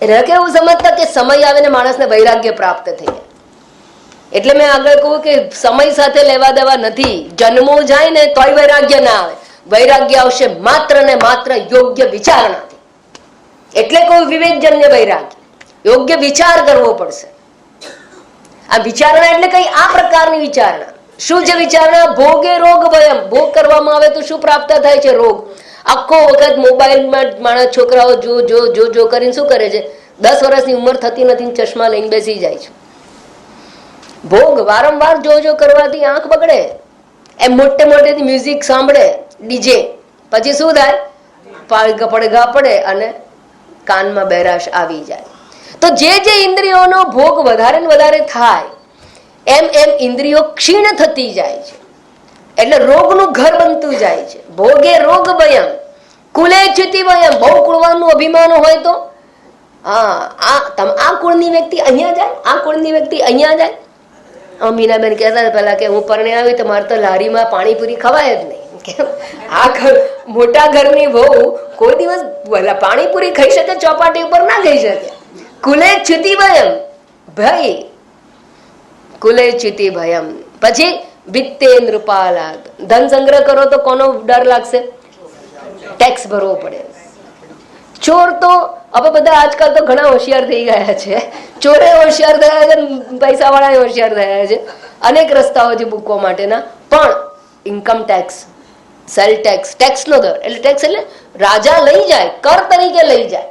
એટલે કેવું સમજતા કે સમય આવે ને માણસને વૈરાગ્ય પ્રાપ્ત થઈ જાય. એટલે મેં આગળ કહું કે સમય સાથે લેવા દેવા નથી. જન્મો જાય ને તોય વૈરાગ્ય ના આવે. વૈરાગ્ય આવશે માત્ર ને માત્ર યોગ્ય વિચારણાથી. એટલે કોઈ વિવેકજન્ય વૈરાગ્ય, યોગ્ય વિચાર કરવો પડશે. આ વિચારણા એટલે કઈ આ પ્રકારની વિચારણા. શું છે વિચારણા? ભોગે રોગ ભયમ. ભોગ કરવામાં આવે તો શું પ્રાપ્ત થાય છે? રોગ. આખો વખત મોબાઈલમાં માણસ, છોકરાઓ જો કરીને શું કરે છે? 10 વર્ષની ઉંમર થતી નથી, ચશ્મા લઈને બેસી જાય છે. ભોગ વારંવાર જો કરવાથી આંખ બગડે. એમ મોટેથી મ્યુઝિક સાંભળે, ડીજે, પછી શું થાય? પડઘા પડે અને કાનમાં બેરાશ આવી જાય. તો જે ઇન્દ્રિયોનો ભોગ વધારે ને વધારે થાય એમ ઇન્દ્રિયો ક્ષીણ થતી જાય છે. એટલે રોગનું ઘર બનતું જાય છે. ભોગે રોગ ભયમ કુલે ચ્યુતિ ભયમ. બહુ કુળવાનું અભિમાન હોય તો આ કુળની વ્યક્તિ અહીંયા જાય, આ કુળની વ્યક્તિ અહીંયા જાય. મીનાબેન કહેતા પેલા કે હું પરણે આવી તો મારે તો લારીમાં પાણીપુરી ખવાય જ નહીં. આ મોટા ઘરની વહુ કોઈ દિવસ પાણીપુરી ખાઈ શકે? ચોપાટી ઉપર ના ખાઈ શકે. કુલે ચ્યુતિ ભયમ, ભય. કુલે ચ્યુતિ ભયમ. પછી વિત્તે નૃપાલાદ. ધન સંગ્રહ કરો તો કોનો ડર લાગશે? ટેક્સ ભરવો પડે. ચોર તો હવે બધા આજકાલ તો ઘણા હોશિયાર થઈ ગયા છે. ચોરે હોશિયાર થયા છે, પૈસા વાળા હોશિયાર થયા છે. અનેક રસ્તાઓ છે મૂકવા માટેના. પણ ઇન્કમ ટેક્સ, સેલ ટેક્સ, ટેક્સનો દર. એટલે ટેક્સ એટલે રાજા લઈ જાય, કર તરીકે લઈ જાય,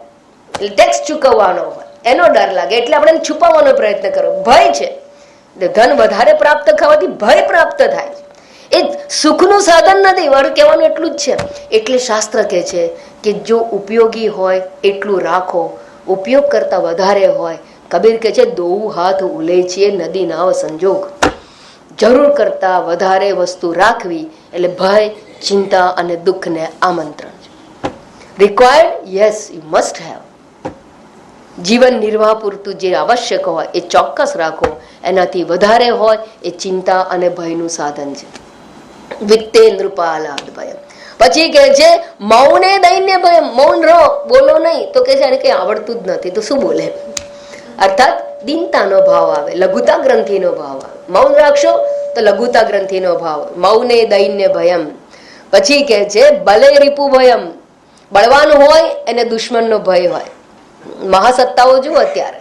એટલે ટેક્સ ચૂકવવાનો હોય, એનો ડર લાગે. એટલે આપણે છુપાવવાનો પ્રયત્ન કરો. ભય છે. ધન વધારે પ્રાપ્ત થવાથી ભય પ્રાપ્ત થાય છે. એ સુખનું સાધન નથી. મારું કહેવાનું એટલું જ છે. એટલે શાસ્ત્ર કહે છે કે જો ઉપયોગી હોય એટલું રાખો, ઉપયોગ કરતા વધારે હોય. કબીર કહે છે દોઉ હાથ ઉલેચીએ નદી નાવ સંજોગ. જરૂર કરતા વધારે વસ્તુ રાખવી એટલે ભય, ચિંતા અને દુઃખને આમંત્રણ છે. Required, yes, you must have. જીવન નિર્વાહ પૂરતું જે આવશ્યક હોય એ ચોક્કસ રાખો. એનાથી વધારે હોય એ ચિંતા અને ભયનું સાધન છે. વિત્તે નૃપાલાદ ભયમ. પછી કે છે મૌને દૈન્ય ભયમ. મૌન રહો, બોલો નહીં. તો કે છે એને કઈ આવડતું જ નથી તો શું બોલે. અર્થાત દીનતાનો ભાવ આવે, લઘુતા ગ્રંથિનો ભાવ આવે. મૌન રાખશો તો લઘુતા ગ્રંથિનો ભાવ. મૌને દૈન્ય ભયમ. પછી કે છે બલે રીપુ ભયમ. બળવાન હોય એને દુશ્મનનો ભય હોય. મહાસત્તાઓ જુઓ અત્યારે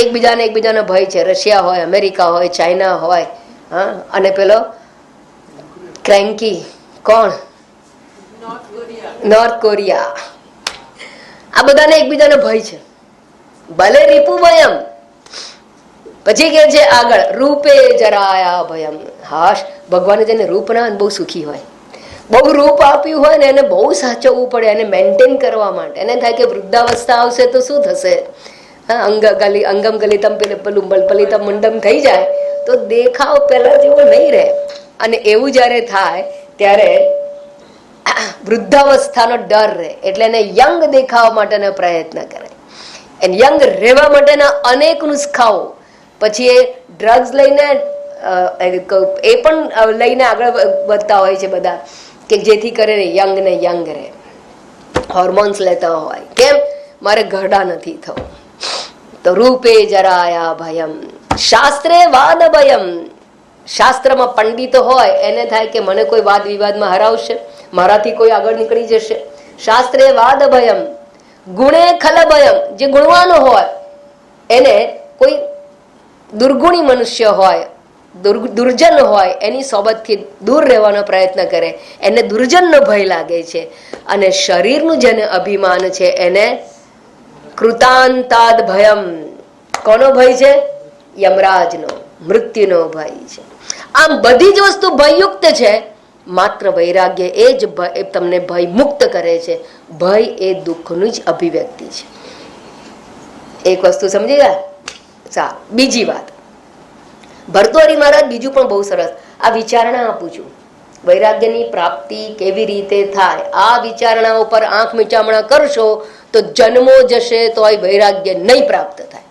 એકબીજાનો ભય છે. રશિયા હોય, અમેરિકા હોય, ચાઇના હોય, હા, અને પેલો ક્રેન્કી કોણ, નોર્થ કોરિયા. આ બધાને એકબીજાનો ભય છે. ભલે રીપુ ભયમ. પછી કે છે આગળ રૂપે જરાયા ભયમ. હાશ, ભગવાને જેને રૂપ ના બહુ સુખી હોય, બહુ રૂપ આપ્યું હોય ને એને બહુ સાચવવું પડે, એને મેન્ટેન કરવા માટે. એને થાય કે વૃદ્ધાવસ્થા આવશે તો શું થશે, અંગમ ગલિતમ પેલું પલિતમ મુંડમ થઈ જાય તો દેખાવ પેલા જેવો નહીં રહે. અને એવું જયારે થાય ત્યારે વૃદ્ધાવસ્થાનો ડર રહે. એટલે એને યંગ દેખાવા માટેનો પ્રયત્ન કરે. એને યંગ રહેવા માટેના અનેક નુસ્ખાઓ. પછી એ ડ્રગ્સ લઈને એ પણ લઈને આગળ વધતા હોય છે બધા, કે જેથી કરીને યંગ ને યંગ રહે. હોર્મોન્સ લેતા હોય. કેમ? મારે ઘરડા નથી થવું. તો રૂપે જરાયા ભયમ. શાસ્ત્રે વાદ ભયમ. શાસ્ત્રમાં પંડિત હોય એને થાય કે મને કોઈ વાદ વિવાદમાં હરાવશે, મારાથી કોઈ આગળ નીકળી જશે. શાસ્ત્રે વાદ ભયમ. ગુણે ખલ ભયમ. જે ગુણવાનો હોય એને કોઈ દુર્ગુણી મનુષ્ય હોય, દુર્જન હોય, એની સોબતથી દૂર રહેવાનો પ્રયત્ન કરે. એને દુર્જનનો ભય લાગે છે. અને શરીરનું જેને અભિમાન છે એને કૃતાંતાદ ભયમ. કોનો ભય છે? યમરાજનો, મૃત્યુનો ભય છે. આમ બધી જ વસ્તુ ભયયુક્ત છે. માત્ર વૈરાગ્ય એ જ તમને ભય મુક્ત કરે છે. ભય એ દુઃખનું જ અભિવ્યક્તિ છે. એક વસ્તુ સમજી ગયા? સારું. બીજી વાત, ભરતોહરી મહારાજ બીજું પણ બહુ સરસ આ વિચારણા આપું છું. વૈરાગ્યની પ્રાપ્તિ કેવી રીતે થાય, આ વિચારણા ઉપર આંખ મીચામણા કરશો તો જન્મો જશે તોય વૈરાગ્ય નહીં પ્રાપ્ત થાય.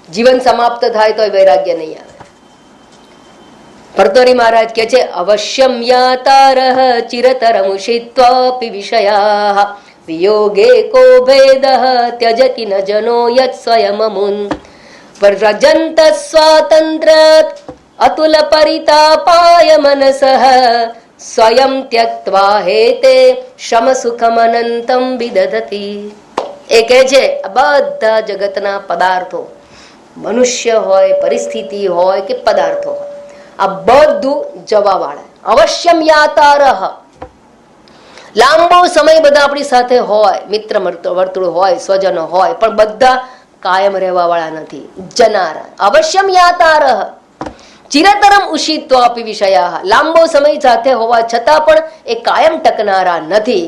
જીવન સમાપ્ત થાય તોય વૈરાગ્ય નહીં આવે. ભરતોહરી મહારાજ કે છે અવશ્યમ યાતારહ ચિરતરમુષિત્વાપી વિષયા વિયોગે કો ભેદઃ ત્યજતિ ન જનો યત સ્વયમમુન વ્રજંત સ્વાતંત્ર અતુલ પરિતાપાય મનસઃ સ્વયં ત્યક્ત્વા હેતે શમ સુખમ અનંતમ વિદધતિ. એ કહે છે બધા જગતના પદાર્થો, મનુષ્ય હોય, પરિસ્થિતિ હોય કે પદાર્થો હોય, આ બધું જવાવાળા. અવશ્યમ યાતારહ. લાંબો સમય બધા આપણી સાથે હોય, મિત્ર વર્તુળ હોય, સ્વજનો હોય, પણ બધા કાયમ રહેવા વાળા નથી. જનારા. અવશ્યમ યાતારહ. ચિરતરમ ઉષિત્વાપી વિષયા. લાંબો સમય સાથે હોવા છતાં પણ એ કાયમ ટકનારા નથી,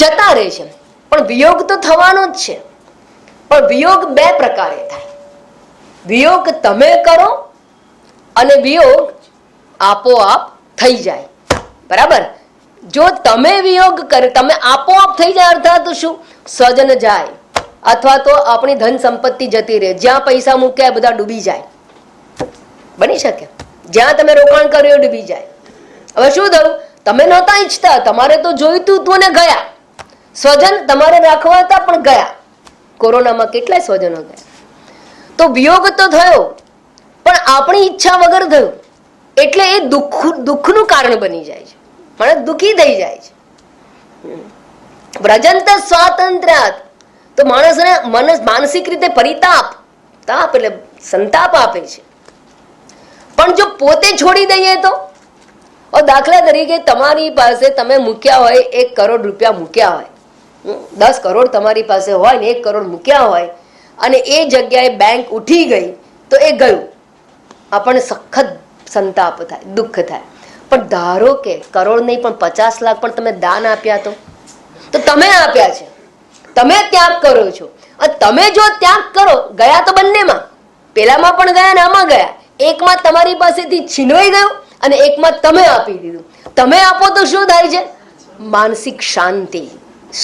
જતા રહે છે. પણ વિયોગ તો થવાનો જ છે. પણ વિયોગ બે પ્રકારે થાય. વિયોગ તમે કરો અને વિયોગ આપોઆપ થઈ જાય. બરાબર? જો તમે વિયોગ કરે, તમે આપોઆપ થઈ જાય અર્થાત શું? સ્વજન જાય અથવા તો આપણી ધન સંપત્તિ જતી રહે. જ્યાં પૈસા મૂક્યા બધા ડૂબી જાય. બની શકે. જ્યાં તમે રોકાણ કર્યું ડૂબી જાય. હવે શું થયું? તમે નહોતા ઈચ્છતા, તમારે તો જોઈતું તું ને ગયા. સ્વજન તમારે રાખવા હતા પણ ગયા. કોરોનામાં કેટલાય સ્વજનો ગયા. તો વિયોગ તો થયો પણ આપણી ઈચ્છા વગર થયું. એટલે એ દુઃખનું કારણ બની જાય છે. માણસ દુઃખી થઈ જાય છે. વ્રજંત સ્વાતંત્ર્યાત. તો માણસને માનસિક રીતે પરિતાપ, તાપ એટલે સંતાપ આપે છે. પણ જો પોતે છોડી દઈએ તો, દાખલા તરીકે તમારી પાસે તમે મૂક્યા હોય 1 કરોડ રૂપિયા મૂક્યા હોય, 10 કરોડ તમારી પાસે હોય ને 1 કરોડ મૂક્યા હોય અને એ જગ્યાએ બેંક ઉઠી ગઈ તો એ ગયું. આપણને સખત સંતાપ થાય, દુઃખ થાય. પણ ધારો કે કરોડ નહીં પણ 50 લાખ પણ તમે દાન આપ્યા તો તમે આપ્યા છે તમે ત્યાગ કરો છો. તમે જો ત્યાગ કરો, ગયા તો બંનેમાં, પેલામાં પણ ગયા ને આમાં ગયા. એકમાં તમારી પાસેથી છીનવાઈ ગયું અને એકમાં તમે આપી દીધું. તમે આપો તો શું થાય છે? માનસિક શાંતિ,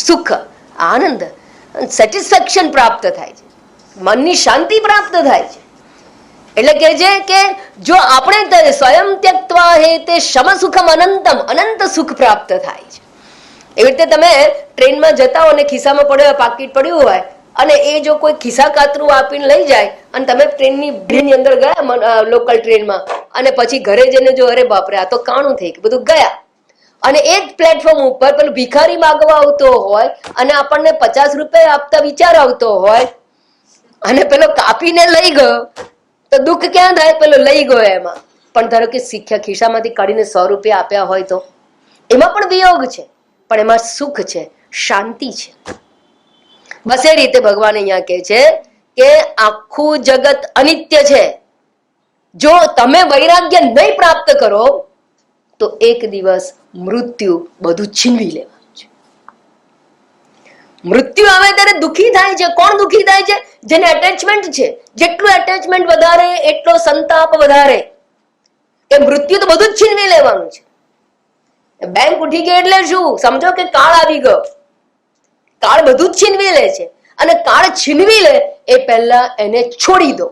સુખ, આનંદ, સેટિસ્ફેક્શન પ્રાપ્ત થાય છે, મનની શાંતિ પ્રાપ્ત થાય છે. એટલે કે છે કે જો આપણે સ્વયં ત્યક્ત્વા હે તે શમ સુખમ અનંતમ, અનંત સુખ પ્રાપ્ત થાય છે. એવી રીતે તમે ટ્રેનમાં જતા હો અને ખિસ્સામાં પડ્યો પાકીટ પડ્યું હોય અને એ જો કોઈ ખિસ્સા કાતરું આપીને લઈ જાય અને તમે ટ્રેનની અંદર ગયા લોકલ ટ્રેનમાં અને પછી ઘરે જઈને જો અરે બાપરે આ તો કાણું થઈ ગયું, બધું ગયા. અને એ જ પ્લેટફોર્મ ઉપર પેલો ભિખારી માગવા આવતો હોય અને આપણને 50 રૂપિયા આપતા વિચાર આવતો હોય અને પેલો કાપીને લઈ ગયો તો દુઃખ ક્યાં થાય? પેલો લઈ ગયો એમાં. પણ ધારો કે શીખ્યા ખિસ્સામાંથી કાઢીને 100 રૂપિયા આપ્યા હોય તો એમાં પણ વિયોગ છે, પણ એમાં સુખ છે, શાંતિ છે. બસ એ રીતે ભગવાન અહીંયા કહે છે કે આખું જગત અનિત્ય છે. જો તમે વૈરાગ્ય નહીં પ્રાપ્ત કરો તો એક દિવસ મૃત્યુ બધું છીનવી લેવાનું છે. મૃત્યુ આવે ત્યારે દુઃખી થાય છે. કોણ દુઃખી થાય છે? જેને એટેચમેન્ટ છે. જેટલું એટેચમેન્ટ વધારે એટલો સંતાપ વધારે. એ મૃત્યુ તો બધું જ છીનવી લેવાનું છે. બેંક ઉઠી ગઈ એટલે શું? સમજો કે કાળ આવી ગયો. કાળ બધું જ છીનવી લે છે અને કાળ છીનવી લે એ પહેલા એને છોડી દો.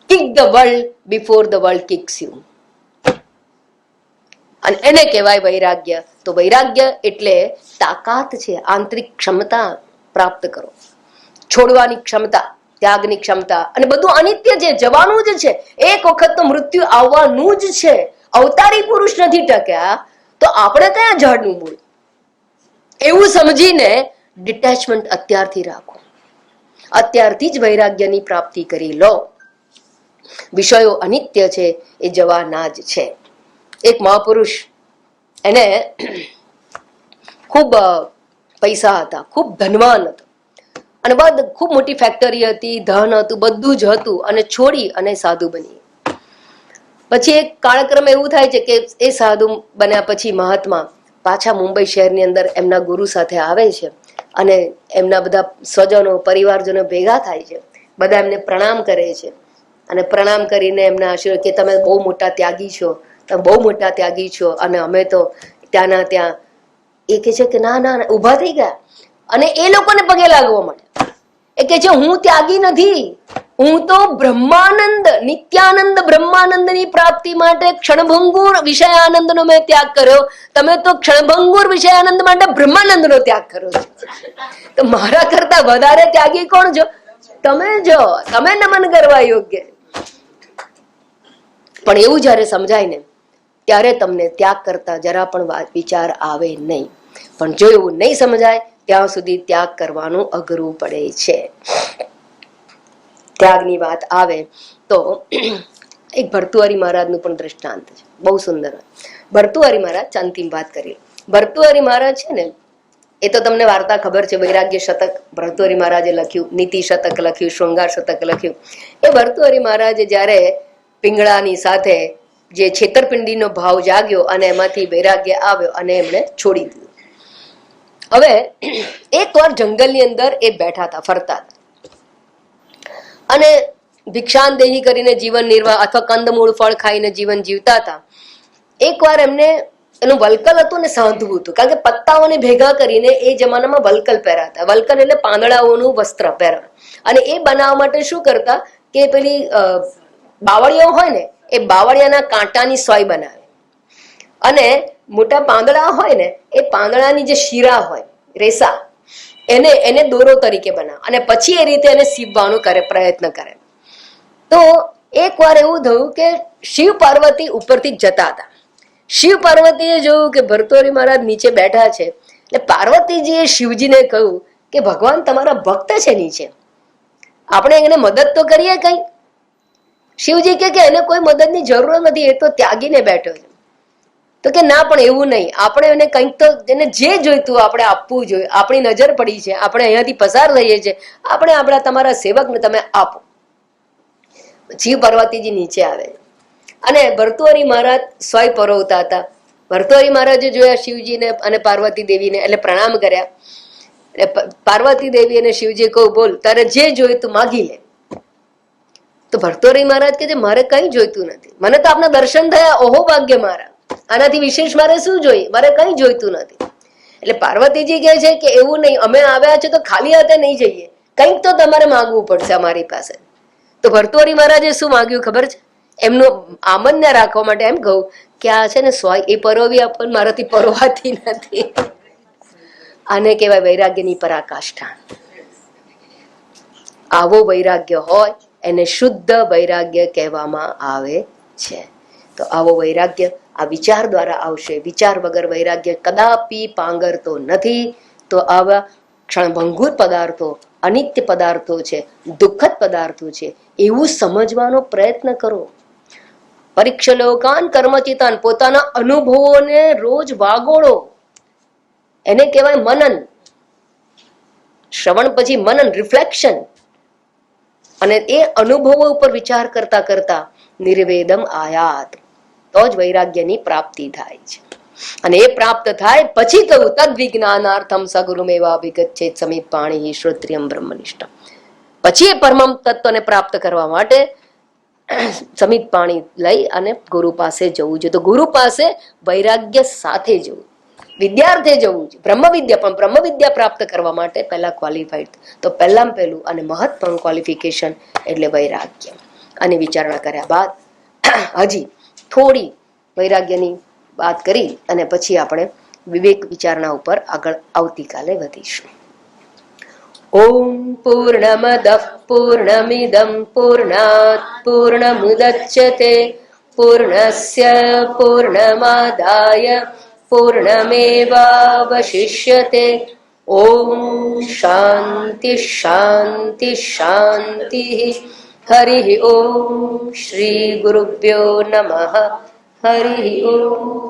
Kick the world before the world kicks you. અને એને કહેવાય વૈરાગ્ય. તો વૈરાગ્ય એટલે તાકાત છે, આંતરિક ક્ષમતા પ્રાપ્ત કરો, છોડવાની ક્ષમતા, ત્યાગની ક્ષમતા. અને બધું અનિત્ય છે, જવાનું જ છે. એક વખત તો મૃત્યુ આવવાનું જ છે. અવતારી પુરુષ નથી ટક્યા તો આપણે કયા ઝાડનું મૂળ? એવું સમજીને ડિટેચમેન્ટ અત્યારથી રાખો. અત્યારથી જ વૈરાગ્યની પ્રાપ્તિ કરી લો. વિષયો અનિત્ય છે, એ જવાના જ છે. એક મહાપુરુષ, એને ખૂબ પૈસા હતા, ખૂબ ધનવાન હતો અને ખૂબ મોટી ફેક્ટરી હતી, ધન હતું, બધું જ હતું અને છોડી અને સાધુ બની. પછી એક કાળક્રમ એવું થાય છે કે એ સાધુ બન્યા પછી મહાત્મા પાછા મુંબઈ શહેરની અંદર એમના ગુરુ સાથે આવે છે અને એમના બધા સ્વજનો, પરિવારજનો ભેગા થાય છે. બધા એમને પ્રણામ કરે છે અને પ્રણામ કરીને એમના આશીર્વાદ કે તમે બહુ મોટા ત્યાગી છો, તમે બહુ મોટા ત્યાગી છો અને અમે તો ત્યાંના ત્યાં. એ કે છે કે ના ના, ઊભા થઈ ગયા અને એ લોકોને પગે લાગવા માંડ્યા. એ કે છે હું ત્યાગી નથી, હું તો બ્રહ્માનંદ, નિત્યાનંદ બ્રહ્માનંદની પ્રાપ્તિ માટે ક્ષણભંગુર વિષયાનંદનો મેં ત્યાગ કર્યો. તમે તો ક્ષણભંગુર વિષયાનંદ માટે બ્રહ્માનંદનો ત્યાગ કર્યો છે. તો મારા કરતા વધારે ત્યાગી કોણ છો? તમે જો, તમે નમન કરવા યોગ્ય. પણ એવું જયારે સમજાય ને ત્યારે તમને ત્યાગ કરતા જરા પણ વિચાર આવે નહીં. પણ જો એવું નહીં સમજાય ત્યાં સુધી ત્યાગ કરવાનું અઘરું પડે છે. ત્યાગની વાત આવે તો એક ભર્તુહરી મહારાજનું પણ દ્રષ્ટાંત છે, બહુ સુંદર. ભર્તુહરી મહારાજ, અંતિમ વાત કરી. ભર્તુહરી મહારાજ છે ને, એ તો તમને વાર્તા ખબર છે. વૈરાગ્ય શતક ભર્તુહરી મહારાજે લખ્યું, નીતિ શતક લખ્યું, શૃંગાર શતક લખ્યું. એ ભર્તુહરી મહારાજે જયારે પિંગળાની સાથે જે છેતરપિંડીનો ભાવ જાગ્યો અને એમાંથી વૈરાગ્ય આવ્યો અને એમણે છોડી દીધું. હવે એકવાર જંગલની અંદર એ બેઠા હતા, ફરતા હતા અને ભિક્ષાંદેહી કરીને જીવન નિર્વાહ અથવા કંદમૂળ ફળ ખાઈને જીવન જીવતા હતા. એકવાર એમને એનું વલકલ હતું ને સાંધવું હતું, કારણ કે પત્તાઓને ભેગા કરીને એ જમાનામાં વલકલ પહેરાતા. વલકલ એટલે પાંદડાઓનું વસ્ત્ર પહેરવા. અને એ બનાવવા માટે શું કરતા કે પેલી બાવળિયા હોય ને, એ બાવળિયાના કાંટાની સોય બનાવે અને મોટા પાંદડા હોય ને, એ પાંદડાની જે શીરા હોય, રેસા, એને દોરો તરીકે બનાવે અને પછી એ રીતે એને સીવવાનું પ્રયત્ન કરે. તો એકવાર એવું થયું કે શિવ પાર્વતી ઉપરથી જતા હતા. શિવ પાર્વતીએ જોયું કે ભર્તુહરી મહારાજ નીચે બેઠા છે એટલે પાર્વતીજીએ શિવજીને કહ્યું કે ભગવાન તમારા ભક્ત છે નીચે, આપણે એને મદદ તો કરીએ કઈ. શિવજી કે એને કોઈ મદદની જરૂર નથી, એ તો ત્યાગીને બેઠો છે. તો કે ના, પણ એવું નહીં, આપણે એને કંઈક તો એને જે જોઈતું આપણે આપવું જોઈએ. આપણી નજર પડી છે, આપણે અહીંયાથી પસાર થઈએ છીએ, આપણે આપણા તમારા સેવકને તમે આપો. શિવ પાર્વતીજી નીચે આવે અને ભર્તુહરી મહારાજ સોય પરોવતા હતા ભર્તૃહરિ મહારાજે જોયા શિવજીને અને પાર્વતી દેવીને, એટલે પ્રણામ કર્યા. એટલે પાર્વતી દેવી અને શિવજી કહું, બોલ તારે જે જોઈતું માગી લે. તો ભર્તૃહરિ મહારાજ કે મારે કઈ જોઈતું નથી, મને તો આપના દર્શન થયા, ઓહો ભાગ્ય મારા, આનાથી વિશેષ મારે શું જોઈએ, મારે કઈ જોઈતું નથી. એટલે પાર્વતીજી કહે છે કે એવું નહીં, અમે આવ્યા છે તો ખાલી હાથે નહીં જઈએ, કંઈક તો તમારે માંગવું પડશે અમારી પાસે. તો ભર્તૃહરિ મહારાજે શું માંગ્યું ખબર છે? એમનું આમન્ય રાખવા માટે એમ કહું કે આ છે ને સ્વાય એ પરોવી આપણ મારાથી પરોવાતી નથી. આને કહેવાય વૈરાગ્યની પરાકાષ્ઠા. આવો વૈરાગ્ય હોય એને શુદ્ધ વૈરાગ્ય કહેવામાં આવે છે. તો આવો વૈરાગ્ય આ વિચાર દ્વારા આવશે. વિચાર વગર વૈરાગ્ય કદાપી પાંગરતો નથી. તો આવા ક્ષણભંગુર પદાર્થો, અનિત્ય પદાર્થો છે, દુઃખદ પદાર્થો છે, એવું સમજવાનો પ્રયત્ન કરો. પરીક્ષલોકાન કર્મચિતાન, પોતાના અનુભવોને રોજ વાગોળો. એને કહેવાય મનન. શ્રવણ પછી મનન, રિફ્લેક્શન. અને એ અનુભવો ઉપર વિચાર કરતા કરતા નિર્વેદમ આયાત, તો જ વૈરાગ્યની પ્રાપ્તિ થાય છે. અને એ પ્રાપ્ત થાય પછી કહું તદ વિજ્ઞાનાર્થમ સગુરુમેવા વિગચ્છેત સમિત પાણી શ્રોત્રિયમ બ્રહ્મનિષ્ઠમ. પછી એ પરમ તત્વને પ્રાપ્ત કરવા માટે સમિત પાણી લઈ અને ગુરુ પાસે જવું જોઈએ. તો ગુરુ પાસે વૈરાગ્ય સાથે જવું, વિદ્યાર્થે જવું છે. બ્રહ્મવિદ્યા, પણ બ્રહ્મવિદ્યા પ્રાપ્ત કરવા માટે પહેલા ક્વોલિફાઈડ. તો પહેલામાં પહેલું અને મહત્તમ ક્વોલિફિકેશન એટલે વૈરાગ્ય. અને વિચારણા કર્યા બાદ હજી થોડી વૈરાગ્યની વાત કરી અને પછી આપણે વિવેક વિચારણા ઉપર આગળ આવતીકાલે વધીશું. ઓમ પૂર્ણમદ પૂર્ણમિદમ પૂર્ણાત પૂર્ણમુદચ્યતે પૂર્ણસ્ય પૂર્ણમાદાય પૂર્ણમેવાવશિષ્યતે. ઓમ શાંતિ શાંતિ શાંતિ. હરિ ઓમ. શ્રી ગુરુભ્યો નમઃ. હરિ ઓમ.